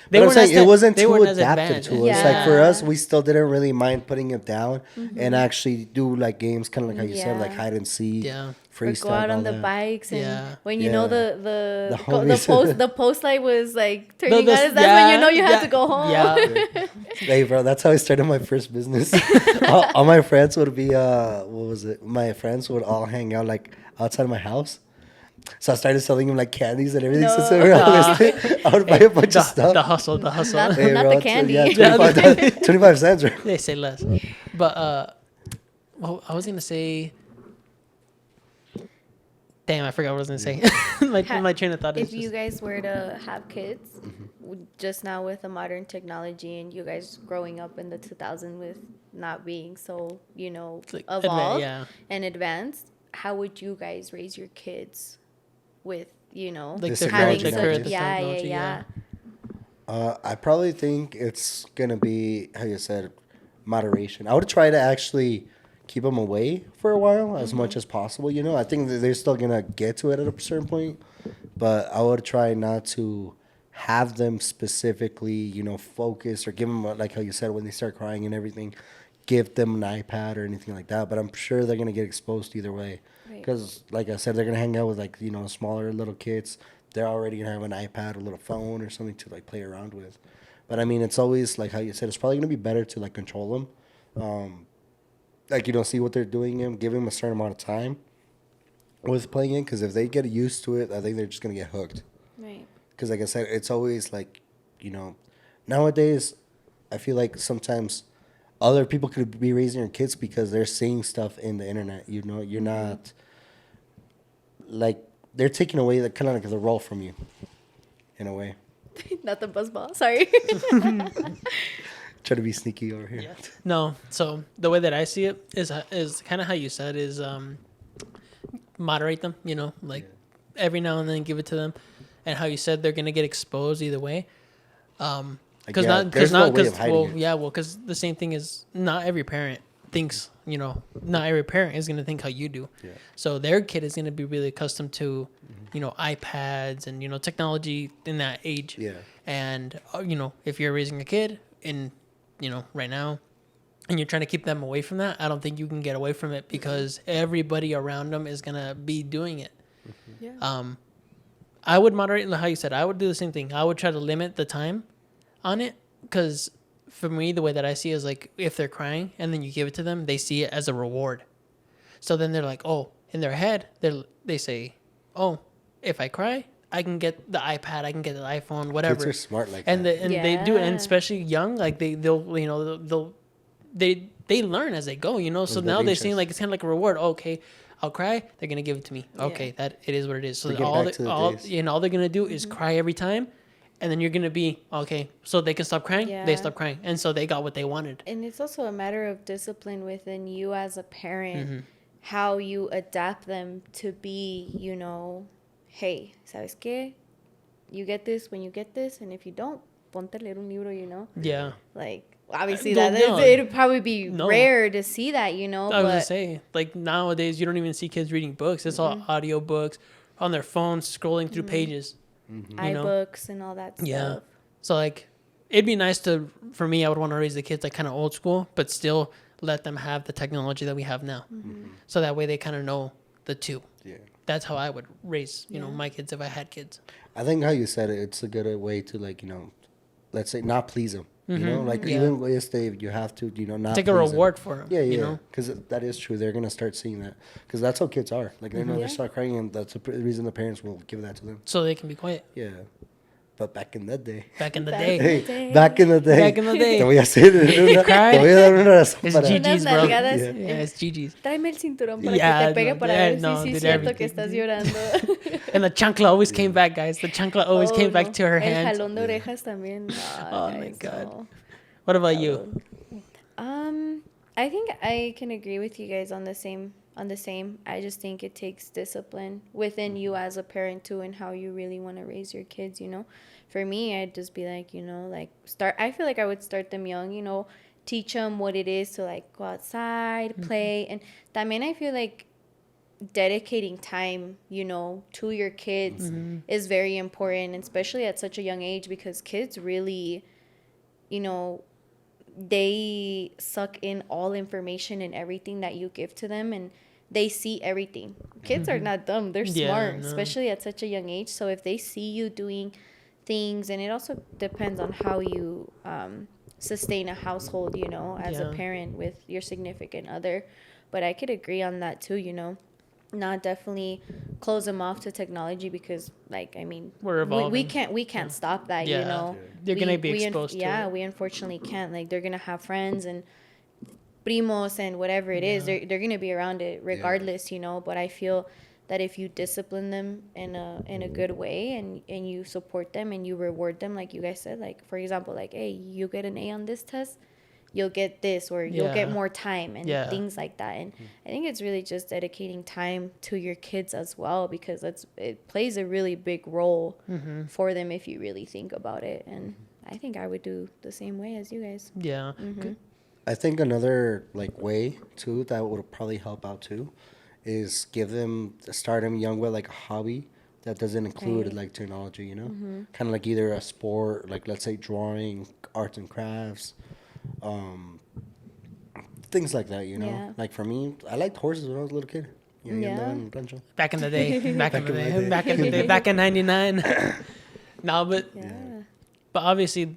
They But I'm weren't saying as it wasn't they too weren't as adapted advanced. to us. Like for Yeah. us, we still didn't really mind putting it down and actually do like games, kind of like how you said, like Yeah. hide and seek, Yeah. Or freestyle, go out on all the that. bikes and Yeah. when you know Yeah. the homies. the post light was like turning The- on, that's when you know you have yeah, to go home. Yeah. Hey, bro, that's how I started my first business. all my friends would be, what was it? My friends would all hang out like outside my house. So I started selling them like candies and everything. No. Since they were realistic, I would buy a bunch of stuff. The hustle, the hustle. Not- Hey, not bro, the it's, candy. Yeah, 25 cents. Bro. They say less. But well, I was gonna say. Damn, I forgot what I was gonna say. my train of thought is If you just, guys were to have kids, just now with the modern technology and you guys growing up in the 2000s with not being so like, evolved yeah, and advanced, how would you guys raise your kids with like This the having technology current, the such current yeah technology, yeah I probably think it's gonna be how you said, moderation. I would try to actually keep them away for a while as much as possible. I think that they're still gonna get to it at a certain point, but I would try not to have them specifically, focus or give them like how you said when they start crying and everything, give them an iPad or anything like that. But I'm sure they're gonna get exposed either way, Right. because like I said, they're gonna hang out with like smaller little kids. They're already gonna have an iPad, a little phone, or something to like play around with. But I mean, it's always like how you said. It's probably gonna be better to like control them. Like you don't see what they're doing and give them a certain amount of time with playing it. Because if they get used to it, I think they're just gonna get hooked. Right. Because like I said, it's always like, nowadays, I feel like sometimes other people could be raising your kids because they're seeing stuff in the internet. You're not like they're taking away the kind of like the role from you, in a way. Not the buzzball. Sorry. Try to be sneaky over here. Yeah. No, so the way that I see it is kind of how you said is moderate them. Like every now and then give it to them, and how you said they're gonna get exposed either way. Because there's no way of hiding it. because the same thing is not every parent thinks not every parent is gonna think how you do. Yeah. So their kid is gonna be really accustomed to iPads and technology in that age. Yeah. And if you're raising a kid in right now, and you're trying to keep them away from that, I don't think you can get away from it because everybody around them is gonna be doing it. Yeah. I would moderate, like how you said. I would do the same thing. I would try to limit the time on it because for me, the way that I see it is like if they're crying and then you give it to them, they see it as a reward. So then they're like, oh, in their head, they say, oh, if I cry, I can get the iPad, I can get the iPhone, whatever. Kids are smart like and that. They do it, and Yeah. especially young, like they learn as they go, So They're now they're seeing anxious. like it's kind of like a reward. Okay, I'll cry. They're gonna give it to me. Yeah. Okay, that it is what it is. So They get all back to the all days. all they're gonna do is cry every time, and then you're gonna be okay. So they can stop crying. Yeah. They stop crying, and so they got what they wanted. And it's also a matter of discipline within you as a parent, Mm-hmm. how you adapt them to be, hey, ¿sabes qué? You get this when you get this, and if you don't, ponte a leer un libro, Yeah. Like, obviously, No, that no. it'd probably be No. rare to see that, I was gonna say, like nowadays, you don't even see kids reading books. It's all audio books on their phones, scrolling through pages. you know? iBooks and all that stuff. Yeah. So like, it'd be nice for me. I would want to raise the kids like kind of old school, but still let them have the technology that we have now. So that way they kind of know the two. Yeah. That's how I would raise, Yeah. my kids if I had kids. I think how you said it, it's a good way to like, let's say not please them. Like Yeah. even if you have to, not Take a please 'em. reward for them. Yeah. Because that is true. They're gonna start seeing that because that's how kids are. Like they know Yeah. they start crying, and that's the reason the parents will give that to them. So they can be quiet. Yeah. But back in that day. Back in the Back day. in the day. Back in the day. Back in the day. Te voy a hacer una, Cry. te voy a dar una razón It's para- GG's, bro. nalgadas. Yeah, it's GG's. Tráeme el cinturón para Yeah, que te pegue no, para yeah, ver no, si did es cierto que everything. estás llorando. And the chancla always came back, guys. The chancla always Oh, came back no. to her El hand. jalón de orejas también. Oh, my guys, God. no. What about you? I think I can agree with you guys on the same. I just think it takes discipline within you as a parent too, and how you really want to raise your kids. For me, I'd just be like, start. I feel like I would start them young. Teach them what it is to like go outside, play, and también I feel like dedicating time, to your kids is very important, especially at such a young age, because kids really, they suck in all information and everything that you give to them, and they see everything. Kids are not dumb. They're Yeah, smart, no. especially at such a young age. So if they see you doing things, and it also depends on how you sustain a household, as a Yeah. parent with your significant other. But I could agree on that too, not definitely close them off to technology, because We're evolving. we can't stop that. Yeah. They're gonna be We exposed to yeah, it. we unfortunately can't. Like, they're gonna have friends and primos and whatever it is. They're gonna be around it regardless. But I feel that if you discipline them in a good way, and you support them and you reward them, like you guys said, like for example, like, hey, you get an A on this test, you'll get this, or you'll get Yeah. more time, and Yeah. things like that. And I think it's really just dedicating time to your kids as well, because it plays a really big role for them if you really think about it. And I think I would do the same way as you guys. Yeah. I think another like way too that would probably help out too is start them young with like a hobby that doesn't include Right. like technology, kind of like either a sport, like let's say drawing, arts and crafts, things like that, Yeah. Like for me, I liked horses when I was a little kid. Yeah. andaba en rancho. Back in the day. Back in the in the day. day. Back in the day. Back in '99. No, but Yeah. obviously,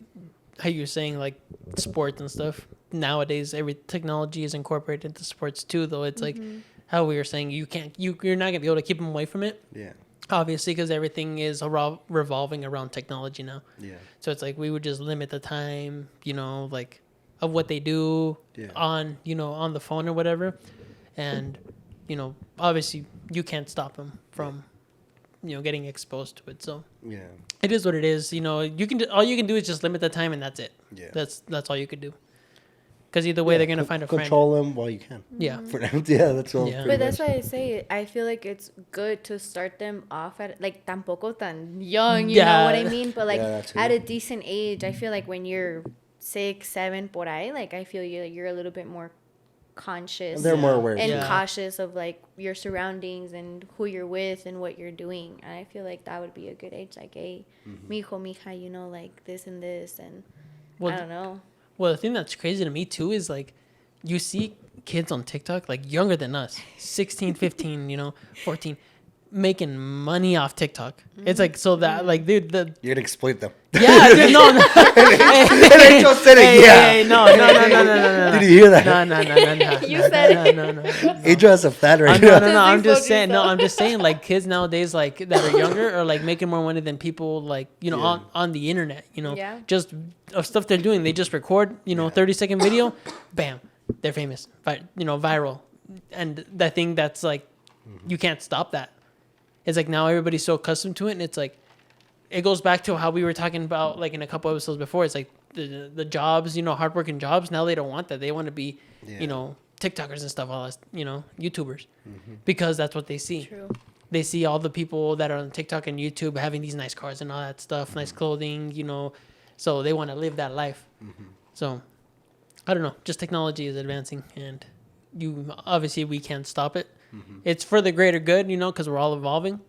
how you're saying like sports and stuff. Nowadays, every technology is incorporated into sports too. Though it's like how we were saying, you're not gonna be able to keep them away from it. Yeah. Obviously, because everything is revolving around technology now. Yeah. So it's like we would just limit the time, like of what they do on the phone or whatever, and obviously you can't stop them from getting exposed to it. So Yeah. it is what it is. All you can do is just limit the time, and that's it. Yeah. That's all you could do. Because either way, they're gonna find a friend. Control them while you can. Yeah. For now, yeah, that's all. Yeah. But that's why I say I feel like it's good to start them off at like tampoco tan young, you know what I mean? But like at a decent age, I feel like when you're 6, 7 por ahí, like I feel you're a little bit more conscious. They're more aware. And cautious of like your surroundings and who you're with and what you're doing. And I feel like that would be a good age, like, hey, mijo, mija, like this and this, and I don't know. Well, the thing that's crazy to me too is like you see kids on TikTok like younger than us, 16, 15, 14, making money off TikTok. It's like so that like dude, you're gonna exploit them. Yeah, dude, no. Hey, no. Did you hear that? No. You said it. No. Adrian has a flat right now. No. I'm just saying. No, I'm just saying. Like kids nowadays, like that are younger, are like making more money than people like on the internet. Just of stuff they're doing. They just record 30-second video, bam, they're famous. Viral, and the thing that's like you can't stop that. It's like now everybody's so accustomed to it, and it's like it goes back to how we were talking about like in a couple episodes before. It's like the jobs, hardworking jobs. Now they don't want that. They want to be, TikTokers and stuff, all that, YouTubers, because that's what they see. True. They see all the people that are on TikTok and YouTube having these nice cars and all that stuff, nice clothing, so they want to live that life. So I don't know. Just technology is advancing, and obviously we can't stop it. It's for the greater good, because we're all evolving,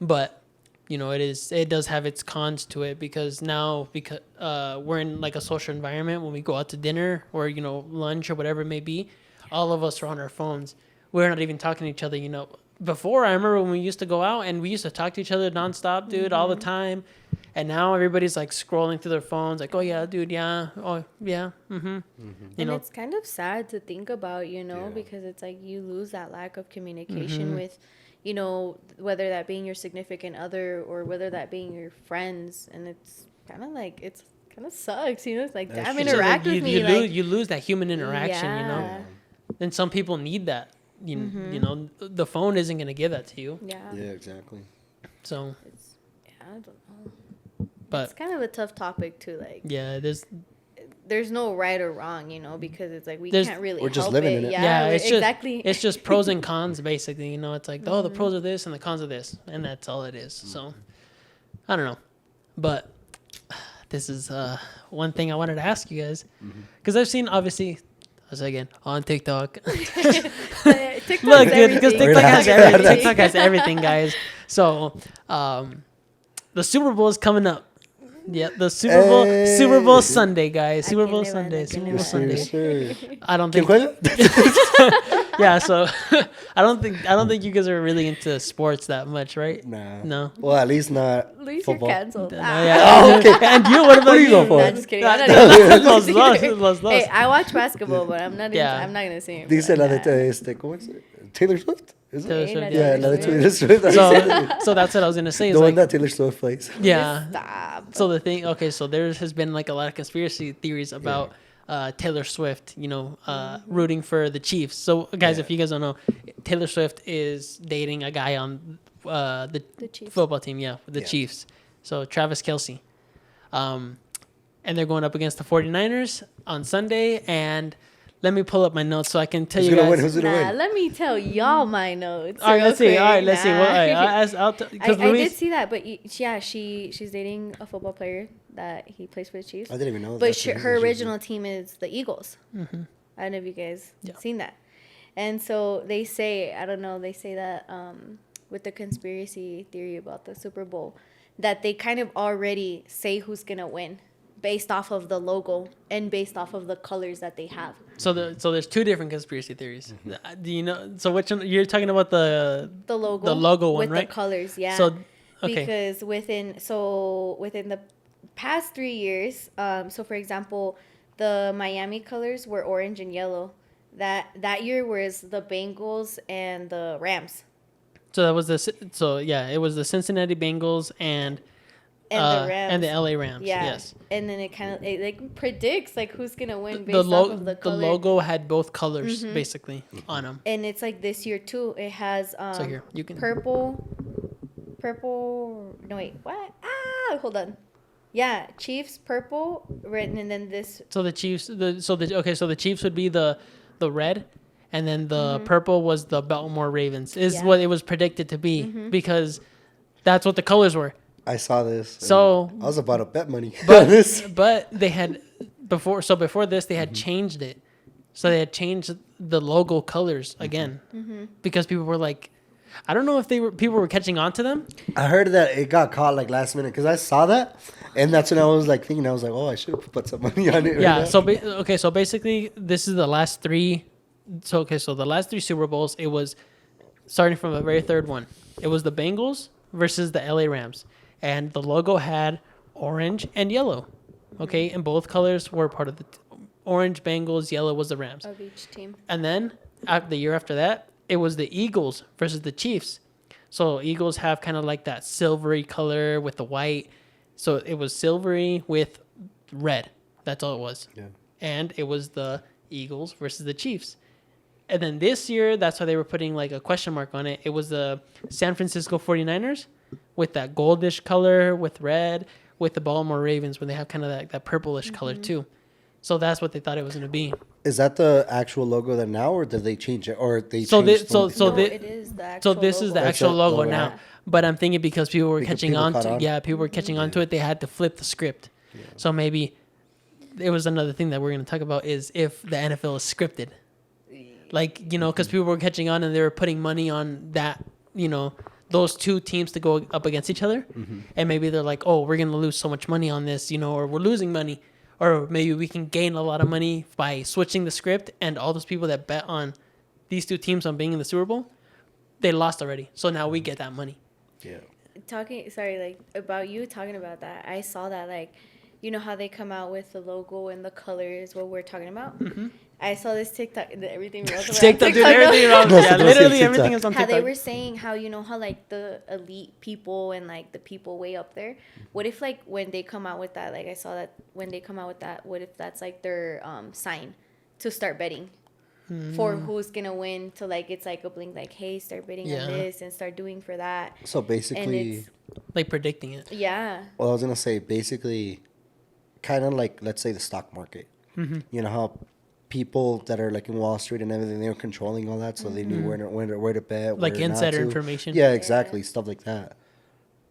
but it does have its cons to it because we're in like a social environment. When we go out to dinner or lunch or whatever it may be, all of us are on our phones. We're not even talking to each other. Before, I remember when we used to go out and we used to talk to each other nonstop, dude, all the time. And now everybody's like scrolling through their phones, like, oh yeah, dude, yeah, oh yeah, And it's kind of sad to think about, because it's like you lose that lack of communication with, whether that being your significant other or whether that being your friends, and it's kind of like it's kind of sucks, it's like damn, interact with me. You lose that human interaction, And some people need that. The phone isn't gonna give that to you. Yeah, exactly. So I don't know. But it's kind of a tough topic to like. Yeah, there's no right or wrong, because it's like we can't really. We're just help living it. in it. Yeah, it's exactly. It's just pros and cons, basically. It's like the pros are this and the cons are this, and that's all it is. So I don't know, but this is one thing I wanted to ask you guys because I've seen obviously. Again on TikTok. Look, dude, because TikTok has everything, guys. So, the Super Bowl is coming up. Yeah, the Super Bowl Sunday, guys. Super Bowl Sunday. I don't think. Yeah, so I don't think you guys are really into sports that much, right? Nah. No. Well, at least not. At least football. you're canceled. Oh, okay. And you? What about you? Going for? No, I'm just kidding. I'm not even Los. Hey, I watch basketball, but I'm not. I'm not gonna see him. Dice la de ¿cómo es? Taylor Swift. Is Taylor it? Swift, Yeah, la de Taylor Swift. So that's what I was gonna say. The one that Taylor Swift plays. Yeah. Stop. So the thing, okay, so there has been like a lot of conspiracy theories about Taylor Swift, rooting for the Chiefs. So guys, if you guys don't know, Taylor Swift is dating a guy on the football team, the Chiefs. So Travis Kelce. And they're going up against the 49ers on Sunday, and let me pull up my notes so I can tell you guys. Who's gonna win? Let me tell y'all my notes. All right, let's see. I Luis, did see that, but she's dating a football player that he plays for the Chiefs. I didn't even know. But her original team is the Eagles. I don't know if you guys seen that. And so they say, I don't know, they say that with the conspiracy theory about the Super Bowl, that they kind of already say who's gonna win based off of the logo and based off of the colors that they have. So there's two different conspiracy theories. Do you know? So which one you're talking about? The logo one, with right? The colors, yeah. So okay. Because within the past 3 years, so for example, the Miami colors were orange and yellow. That year was the Bengals and the Rams. So that was it was the Cincinnati Bengals and And the Rams. and the LA Rams. Yeah. Yes. And then it like predicts like who's gonna win based off of the color. The logo had both colors basically on them. And it's like this year too. It has So here you can purple. No wait, what? Hold on. Yeah, Chiefs purple, red, and then this. So the Chiefs, so the Chiefs would be the red, and then the purple was the Baltimore Ravens. Is what it was predicted to be because that's what the colors were. I saw this. So I was about to bet money. But they had before this they had changed it, so they had changed the logo colors again because people were like, I don't know if people were catching on to them. I heard that it got caught like last minute because I saw that, and that's when I was like thinking, I was like, oh, I should have put some money on it. Yeah. Right So basically, this is the last three. So the last three Super Bowls, it was starting from the very third one. It was the Bengals versus the LA Rams, and the logo had orange and yellow. Okay, and both colors were part of the orange Bengals, yellow was the Rams. Of each team. And then the year after that, it was the Eagles versus the Chiefs. So Eagles have kind of like that silvery color with the white. So it was silvery with red. That's all it was. Yeah. And it was the Eagles versus the Chiefs. And then this year, that's why they were putting like a question mark on it. It was the San Francisco 49ers with that goldish color with red, with the Baltimore Ravens when they have kind of that purplish color too. So that's what they thought it was going to be. Is that the actual logo that now, or did they change it, or they So changed No, it it is the actual So this logo. is the That's actual the logo logo. now. But I'm thinking because people were Because catching people on caught to on. people were catching on to it, they had to flip the script. So maybe it was another thing that we're going to talk about is if the NFL is scripted. Like, because people were catching on and they were putting money on that, those two teams to go up against each other. And maybe they're like, oh, we're going to lose so much money on this, or we're losing money. Or maybe we can gain a lot of money by switching the script, and all those people that bet on these two teams on being in the Super Bowl, they lost already. So now we get that money. Yeah. About you talking about that, I saw that, like, you know how they come out with the logo and the colors, what we're talking about? I saw this TikTok, everything else around TikTok, dude, everything else. Yeah, literally everything is on how TikTok. they were saying how how like the elite people and like the people way up there, what if like when they come out with that, like I saw that when they come out with that, what if that's like their sign to start betting for who's gonna win, to like it's like a blink like, hey, start betting on this and start doing for that. So basically, like predicting it. Yeah. well, I was gonna say basically, kind of like, let's say, the stock market. You know how people that are like in Wall Street and everything, they were controlling all that, so they knew where to bet, Like where not insider to. information. Yeah, exactly, stuff like that.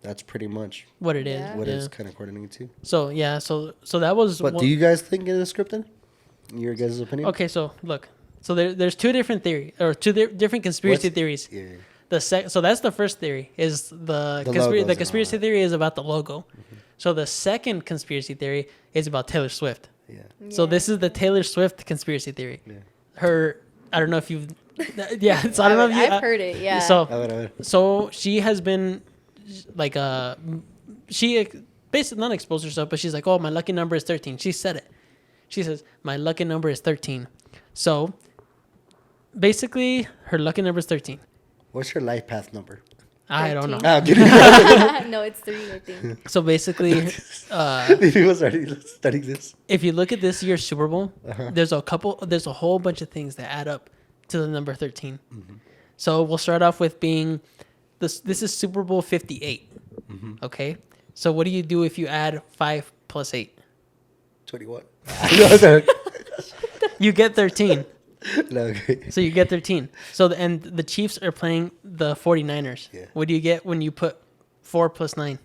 That's pretty much What it is. Yeah. what it's kind of coordinating to. So that was. But do you guys think it is scripted? Your guys' opinion? Okay, so look. So there's two different different conspiracy theories. Yeah. So that's the first theory is the logos conspiracy and all that. theory is about the logo. So the second conspiracy theory is about Taylor Swift. Yeah. So this is the Taylor Swift conspiracy theory. Yeah. I don't know if you've, yeah. So I don't know if you. I've heard it. Yeah. So she has been, like, she basically not exposed herself, but she's like, oh, my lucky number is 13. She said it. She says my lucky number is 13. So basically, her lucky number is 13. What's your life path number? I don't know. Ah, kidding. No, it's 3, I think. So basically, He was already studying this. if you look at this year's Super Bowl, there's a whole bunch of things that add up to the number 13. So we'll start off with being this is Super Bowl 58. Okay. So what do you do if you add 5 plus 8? 21. You get 13. No, okay. So you get 13. So the Chiefs are playing the 49ers. Yeah. What do you get when you put 4 plus 9?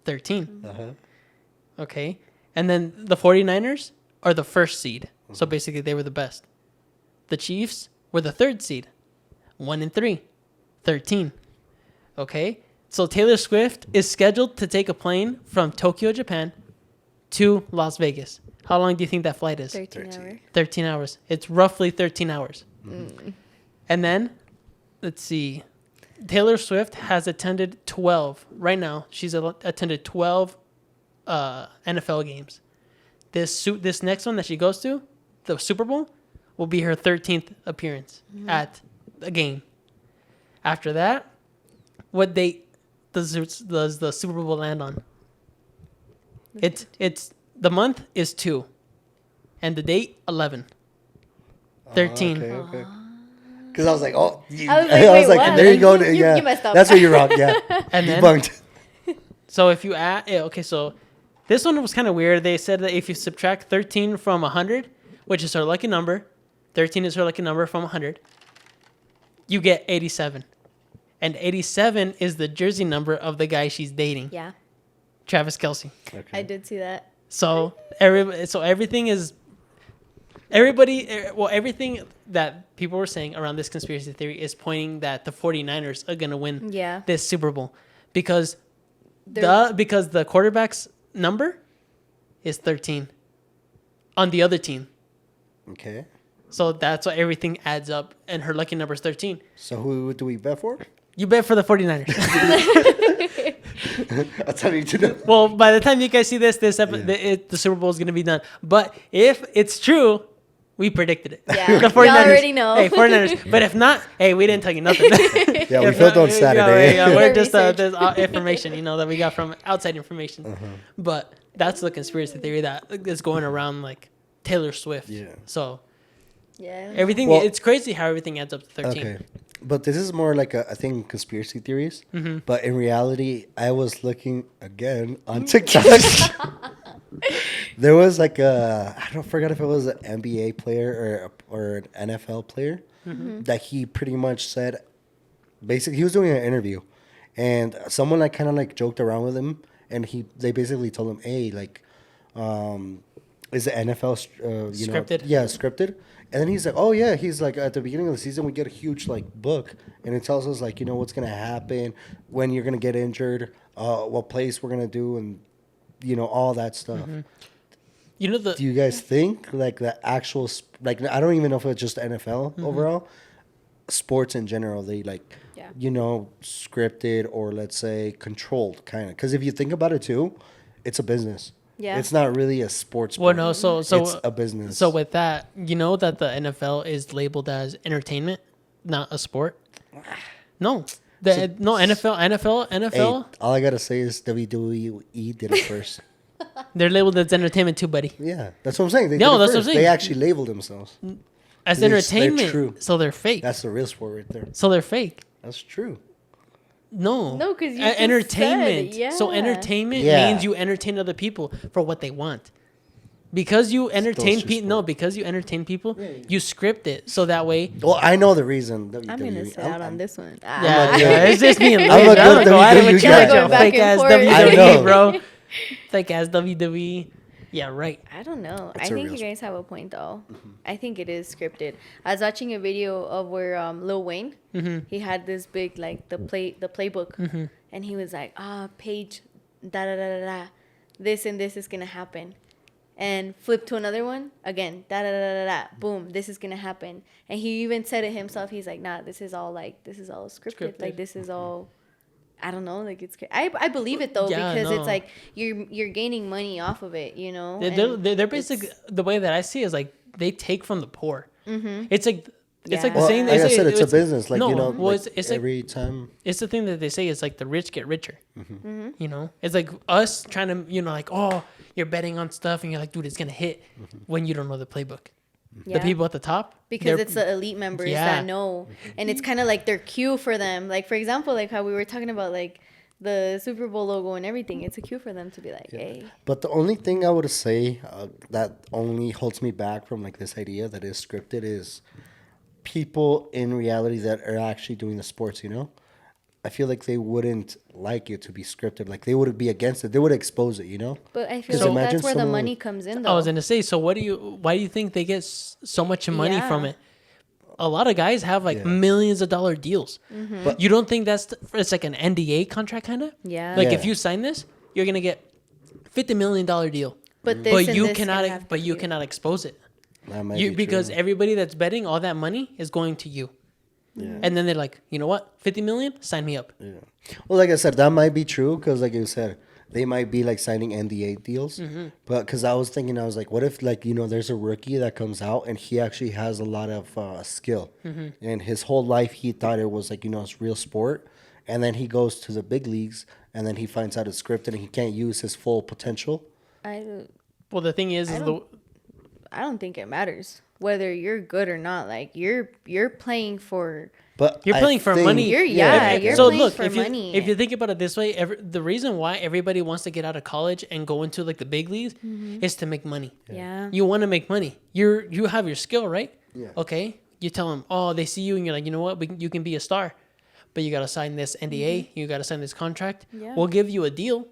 13. Uh-huh. Okay. And then the 49ers are the first seed. So basically they were the best. The Chiefs were the third seed. 1 and 3. 13. Okay. So Taylor Swift is scheduled to take a plane from Tokyo, Japan to Las Vegas. How long do you think that flight is? 13 hours. 13 hours. It's roughly 13 hours. And then, let's see. Taylor Swift has attended 12. Right now, she's attended 12 NFL games. This next one that she goes to, the Super Bowl, will be her 13th appearance at a game. After that, what date does the Super Bowl land on? It's the month is 2, and the date 11. 13. Okay. Because I was like, oh, I was like, wait, what? there you go. You messed up. That's where you're wrong. Yeah, And then- debunked. So if you add, so this one was kind of weird. They said that if you subtract 13 from 100, which is her lucky number, 13 is her lucky number from 100, you get 87. And 87 is the jersey number of the guy she's dating, Yeah, Travis Kelce. Okay. I did see that. So everything that people were saying around this conspiracy theory is pointing that the 49ers are going to win Yeah. this Super Bowl because They're- because the quarterback's number is 13 on the other team. Okay. So that's why everything adds up, and her lucky number is 13. So who do we bet for? You bet for the 49ers. That's all I need to know. Well, by the time you guys see this the Super Bowl is going to be done. But if it's true, we predicted it. Yeah. The Y'all already know. Hey, 49ers. But if not, hey, we didn't tell you nothing. Yeah, we If filmed not, on Saturday. Yeah, we're Your just research. this information, that we got from outside information. But that's the conspiracy theory that is going around like Taylor Swift. Yeah. So Yeah. everything, Well- it's crazy how everything adds up to 13. Okay. But this is more like I think conspiracy theories. Mm-hmm. But in reality, I was looking again on TikTok. There was like I forgot if it was an NBA player or an NFL player that he pretty much said, basically he was doing an interview, and someone like kind of like joked around with him, and they basically told him, hey, like, is the NFL Scripted? Yeah, scripted. And then he's like, oh yeah, he's like, at the beginning of the season we get a huge like book, and it tells us like, what's gonna happen, when you're gonna get injured, what plays we're gonna do, and all that stuff. Do you guys think like the actual like, I don't even know if it's just NFL overall, sports in general, they like Yeah. scripted or let's say controlled kind of, because if you think about it too, it's a business. Yeah. It's not really a sports. Well, no, so it's a business. So with that, you know that the NFL is labeled as entertainment, not a sport. No, NFL. Hey, all I gotta say is WWE did it first. They're labeled as entertainment too, buddy. Yeah, that's what I'm saying. They No, did it that's what I'm first. saying. They actually labeled themselves. As They're entertainment, true. so they're fake. That's the real sport right there. So they're fake. That's true. No, No, 'cause you just entertainment. said, So yeah. entertainment Yeah. means you entertain other people for what they want. Because you entertain just people. sport. No, because you entertain people, you script it so that way. Well, I know the reason. WWE. I'm gonna sit out on this one. Yeah, it's just me and Liz. I'm a I don't good go at it WWE with you guy. with your Going back fake and ass forth. I WWE, know. bro. Fake ass WWE. Yeah, right. I don't know. It's I a think real you guys have a point though. I think it is scripted. I was watching a video of where Lil Wayne, he had this big like the playbook, and he was like, page da da da da da, this and this is gonna happen, and flip to another one again, da da da da da, boom, this is gonna happen, and he even said it himself. He's like, nah, this is all scripted. Like this is all. I don't know, like it's. I believe it though, Yeah, because no. it's like you're gaining money off of it, and They're basically, the way that I see it is like they take from the poor. It's like it's like the Well, same. like I they say said, it's a business. Like no, well, like it's like every time. it's the thing that they say is like the rich get richer. It's like us trying to like, oh, you're betting on stuff and you're like, dude, it's gonna hit when you don't know the playbook. Yeah. The people at the top, Because they're- it's the elite members Yeah. that know, and it's kind of like their cue for them. Like for example, like how we were talking about like the Super Bowl logo and everything. It's a cue for them to be like, hey, But the only thing I would say that only holds me back from like this idea that is scripted is people in reality that are actually doing the sports. I feel like they wouldn't like it to be scripted. Like they would be against it. They would expose it. but I feel 'Cause like imagine that's where the someone- money comes in though. I was gonna say. So why do you think they get so much money Yeah. from it? A lot of guys have like Yeah. millions of dollar deals. But- You don't think it's like an NDA contract kind of? Yeah. Like Yeah. if you sign this, you're gonna get $50 million deal. But this But and you this cannot. gonna have to But you be- cannot expose it. That might You be because true. everybody that's betting all that money is going to you. Yeah. And then they're like, you know what, 50 million, sign me up. Yeah. Well, like I said, that might be true because, like you said, they might be like signing NDA deals. Mm-hmm. But because I was thinking, I was like, what if like there's a rookie that comes out and he actually has a lot of skill, Mm-hmm. and his whole life he thought it was like it's real sport, and then he goes to the big leagues and then he finds out it's scripted and he can't use his full potential. Well, the thing is, I don't think it matters whether you're good or not. Like you're playing for. But you're playing for money. You're so playing look, for if money. if you think about it this way, the reason why everybody wants to get out of college and go into like the big leagues is to make money. Yeah. You want to make money. You have your skill, right? Yeah. Okay. You tell them, oh, they see you and you're like, you know what? You can be a star, but you got to sign this NDA. You got to sign this contract. Yeah. We'll give you a deal,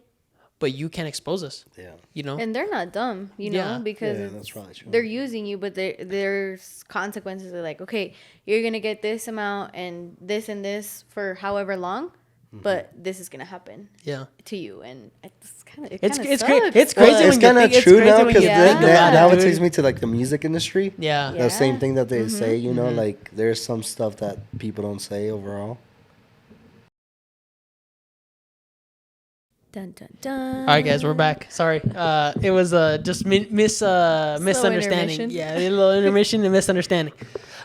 but you can't expose us. Yeah. And they're not dumb, Yeah. because that's probably true. they're using you, but there's consequences. They're like, okay, you're gonna get this amount and this for however long, but this is gonna happen Yeah. to you, and it's kind of It's sucks, it's crazy. Well, when it's you kind of think- it's true crazy now when you because think about now it, it dude. takes me to like the music industry. Yeah. The same thing that they Mm-hmm. say, like there's some stuff that people don't say overall. Dun dun dun. All right, guys, we're back. Sorry, it was just misunderstanding. intermission. Yeah, a little intermission and misunderstanding.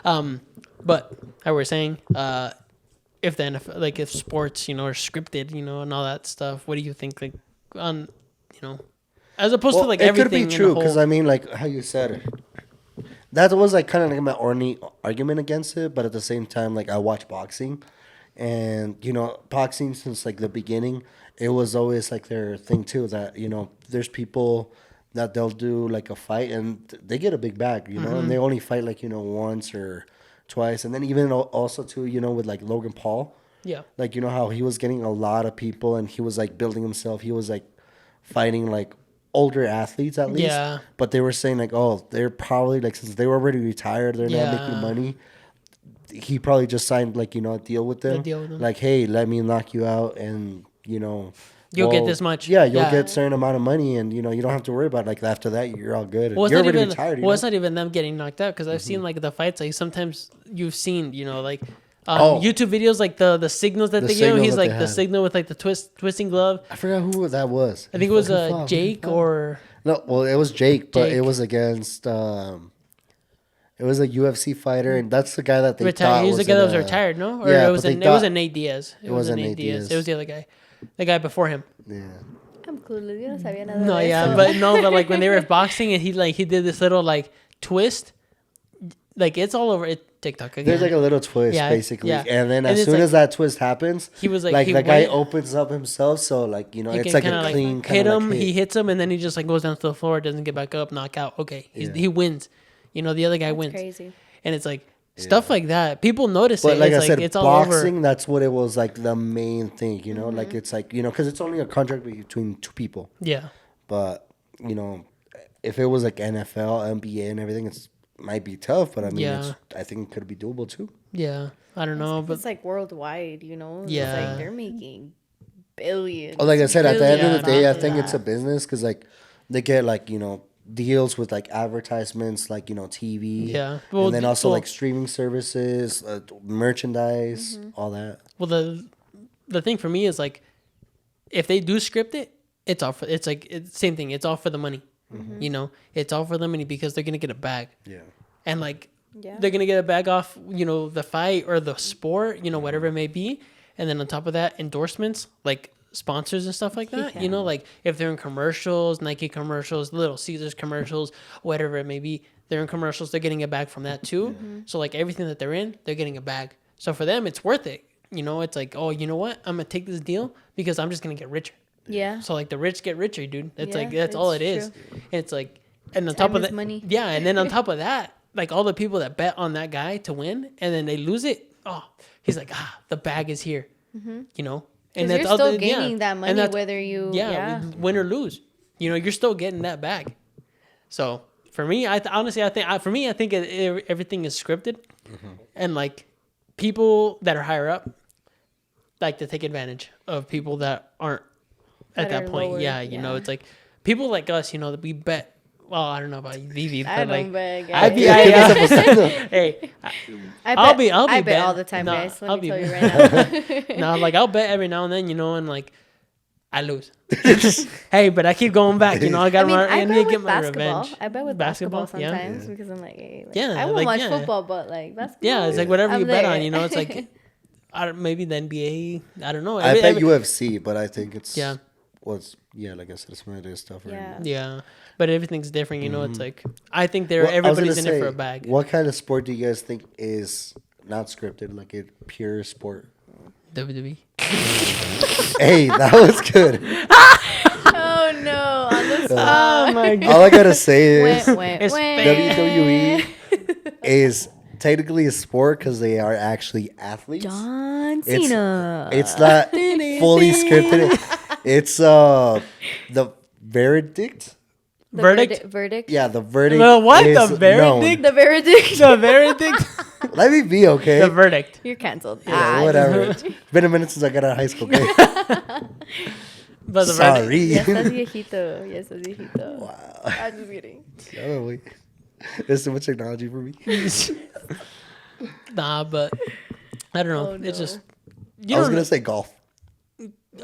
But I was saying, if the NFL, like if sports, are scripted, and all that stuff, what do you think, like on, as opposed to like it everything? could be in the true whole- because I mean, like how you said it. That was like kind of like my only argument against it, but at the same time, like I watch boxing, and boxing since like the beginning, it was always like their thing too. That there's people that they'll do like a fight and they get a big bag, and they only fight like once or twice, and then even also too, with like Logan Paul, Yeah. like how he was getting a lot of people and he was like building himself. He was like fighting like older athletes at least. Yeah. But they were saying like, oh, they're probably like since they were already retired, they're not making money. He probably just signed like a deal with them. deal with them. Like, hey, let me knock you out, and You'll get this much. Yeah, you'll Yeah. get a certain amount of money, and you don't have to worry about it. Like after that, you're all good. Well, it's You're not already even. retired. Well, it's not even them getting knocked out because I've seen like the fights. Like sometimes you've seen, like Oh. YouTube videos, like the signals that The they give him. signal He's that like they the had. signal with like the twisting glove. I forgot who that was. I think it was Fucking fuck. Jake or No, well, it was Jake, but Jake. it was against. It was a UFC fighter, and that's the guy that they retired. thought He was the was guy that in was a- retired, no? Or Yeah, it but wasn't. they It wasn't thought- Nate Diaz. It wasn't Nate Nate Diaz. Diaz. It was the other guy, the guy before him. Yeah. I'm clueless. Yo no sabía nada No, de yeah, eso. but like when they were boxing and he did this little like twist, like it's all over TikTok again. There's like a little twist, Yeah, basically, yeah. and then And as it's soon like- as that twist happens, He was like, he the guy went- opens up himself, so like He it's can like kinda, a clean hit kind of him. like He hit. hits him, and then he just like goes down to the floor, doesn't get back up, knockout. Okay, Yeah. he wins. The other guy That's wins, crazy. and it's like stuff like that. People notice But it. like It's I said, it's all over. boxing, that's what it was like the main thing, Mm-hmm. like it's like because it's only a contract between two people. Yeah, But if it was like NFL, NBA, and everything, it's might be tough. But I mean, Yeah. I think it could be doable too. yeah. I don't know, but It's like worldwide, It's Yeah. like they're making billions. Oh, like I said, at the end of the billions day, I off of think it's a that. business because like they get like deals with like advertisements, like TV, Yeah. Well, and then also well- like streaming services, merchandise, all that. well, the thing for me is like, if they do script it, it's all for. It's like it's same thing. It's all for the money. It's all for the money because they're gonna get a bag, Yeah. and like Yeah. they're gonna get a bag off, the fight or the sport, whatever it may be, and then on top of that, endorsements like sponsors and stuff like that. Yeah. Like if they're in commercials, Nike commercials, Little Caesars commercials, whatever it may be, they're in commercials. They're getting a bag from that too. So like everything that they're in, they're getting a bag. So for them, it's worth it. It's like, oh, you know what? I'm gonna take this deal because I'm just gonna get richer. Yeah. So like the rich get richer, dude. It's Yeah, like that's all it it's is. And it's like, and on Time top of is that, money. yeah, and then on top of that, like all the people that bet on that guy to win, and then they lose it. Oh, he's like, the bag is here, Because you're all still the- yeah. gaining that And money that's- whether you yeah, win or lose. You're still getting that bag. So for me, honestly, I think everything is scripted, and like people that are higher up like to take advantage of people that aren't at That that are point. lower, Yeah, yeah. it's like people like us, that we bet. Well, I don't know about Vivi, I but like don't bet, I'd be, guys. hey, I'll be I'll be bet bet. all the time, No, guys. Let I'll me be tell you right now. no, like I'll bet every now and then, and like I lose. Hey, but I keep going back. You know, I got I to bet get with my basketball. revenge. I bet with basketball sometimes because I'm like, hey, Yeah, I won't like, watch yeah. football, but like basketball. Yeah, it's like whatever I'm you bet on. there. You know, it's like maybe the NBA. I don't know. I bet UFC, but I think it's Yeah. like I said, it's one of this stuff. Yeah. Yeah, but everything's different. You know, it's like I think Well, I was everybody's in gonna it for say, a bag. What kind of sport do you guys think is not scripted, like a pure sport? WWE. Hey, that was good. Oh no! On the Oh spot. my god. All I gotta say is It's WWE is technically a sport because they are actually athletes. John It's- Cena. It's not fully scripted. It's the verdict. The Verdict? Verdict. Yeah, the verdict. Well, what? The is verdict? The verdict. The verdict. Let me be okay. The verdict. You're canceled. Yeah, whatever. It's been a minute since I got out of high school. Okay? But the verdict. Sorry. Yes, that's viejito. Yes, that's viejito. Wow. I'm just kidding. Oh, wait. There's so much technology for me. Nah, but I don't know. Oh, It's no. just I was gonna say golf.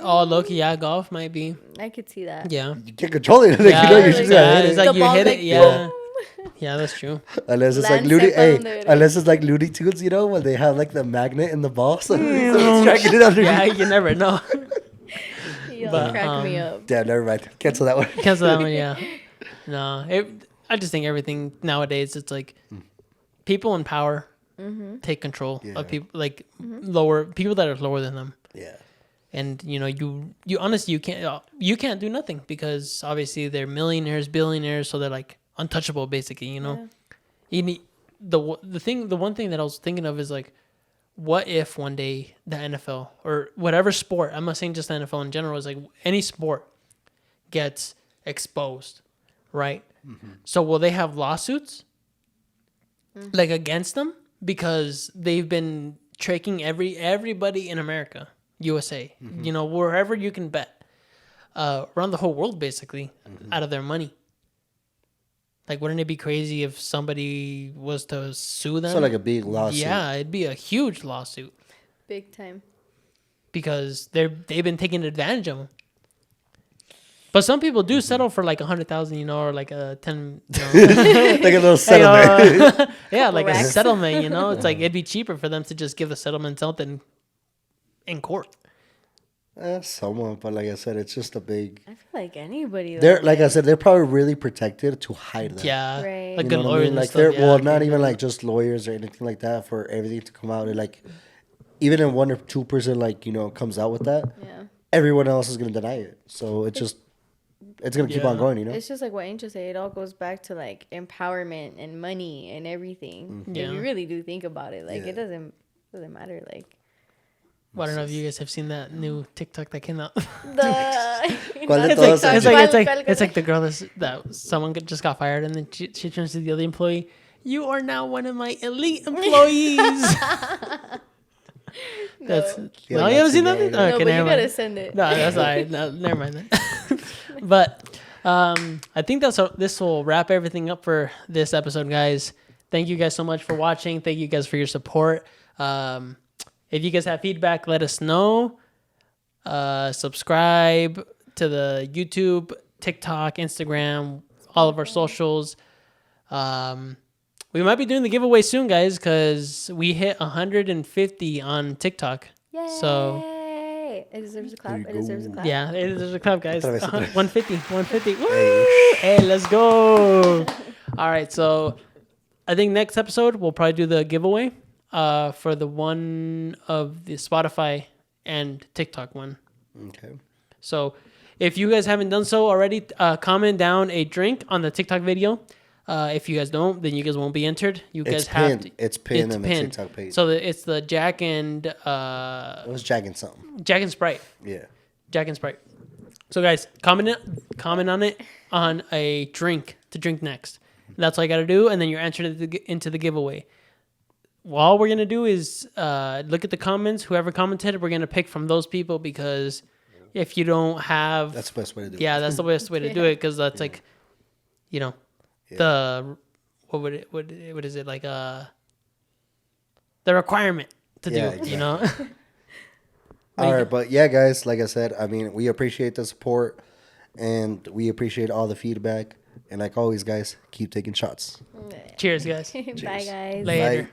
Loki. Yeah, golf might be. I could see that. Yeah. You can't control it. Like, Yeah, you know, you like should that. hit it's it. like The you ball's hit it. like, Yeah. Yeah, that's true. Unless it's like Lance Looney, Sepa donde- unless it's like Looney Tunes, you know, when they have like the magnet in the ball, so it's dragging it underneath. Yeah, you never know. Y'all But, crack me up. Damn, never mind. Cancel that one. Cancel that one. Yeah. No, I just think everything nowadays it's like people in power take control Yeah. of people like lower people that are lower than them. Yeah. And you know you honestly you can't do nothing because obviously they're millionaires, billionaires, so they're like untouchable basically. You know, you need the one thing that I was thinking of is like, what if one day the NFL or whatever sport, I'm not saying just the NFL in general, is like any sport gets exposed, right? So will they have lawsuits like against them because they've been tricking everybody in America? USA, you know, wherever you can bet, around the whole world, basically, out of their money. Like, wouldn't it be crazy if somebody was to sue them? So like a big lawsuit. Yeah, it'd be a huge lawsuit Big time. because they've been taking advantage of them. But some people do settle for like 100,000, you know, or like a 10, you know, Like a little settlement. yeah, like a Correct. settlement. You know, it's like it'd be cheaper for them to just give the settlement something in court. Somewhat, but like I said, it's just a big. I feel like anybody. They're like I said, they're probably really protected to hide that. Yeah, Right. like You good know what I lawyers mean? and Like stuff. they're Yeah, well, okay. not even like just lawyers or anything like that for everything to come out. And like even if 1 or 2% like comes out with that, Yeah. everyone else is gonna deny it. So it's gonna keep on Yeah. going. It's just like what Angel said. It all goes back to like empowerment and money and everything. Yeah. If you really do think about it, like Yeah. it doesn't matter. Like Well, I don't know if you guys have seen that new TikTok that came out. the ¿Cuál de It's todas like, esas? it's like the girl that someone just got fired and then she turns to the other employee. You are now one of my elite employees. That's Yeah, no, you I've haven't seen seen that. that? no, Okay, but you never gotta mind. send it. No, that's all right. No, never mind then. But I think this will wrap everything up for this episode, guys. Thank you guys so much for watching. Thank you guys for your support. If you guys have feedback, let us know. Subscribe to the YouTube, TikTok, Instagram, all of our socials. We might be doing the giveaway soon, guys, because we hit 150 on TikTok. Yay! So It deserves a clap. There you It deserves a go. clap. yeah, there's a clap, guys. Otra vez, otra vez. 150, 150. Woo! Hey, let's go. All right, so I think next episode we'll probably do the giveaway for the one of the Spotify and TikTok one. Okay. So if you guys haven't done so already, comment down a drink on the TikTok video. If you guys don't, then you guys won't be entered. You guys It's have pinned. to. It's pinned in the TikTok page. So it's the Jack and It was jacking something. Jack and Sprite. Yeah. Jack and Sprite. So guys, comment on it on a drink to drink next. That's all you got to do, and then you're entered into the giveaway. All we're gonna do is look at the comments. Whoever commented, we're gonna pick from those people because if you don't have, That's the best way to do it. yeah, that's the best way to do it because that's like, you know, the what is it like the requirement to do Yeah, it, you know. All right, but yeah, guys, like I said, I mean, we appreciate the support and we appreciate all the feedback. And like always, guys, keep taking shots. Cheers, guys. Bye, guys. Later. Bye.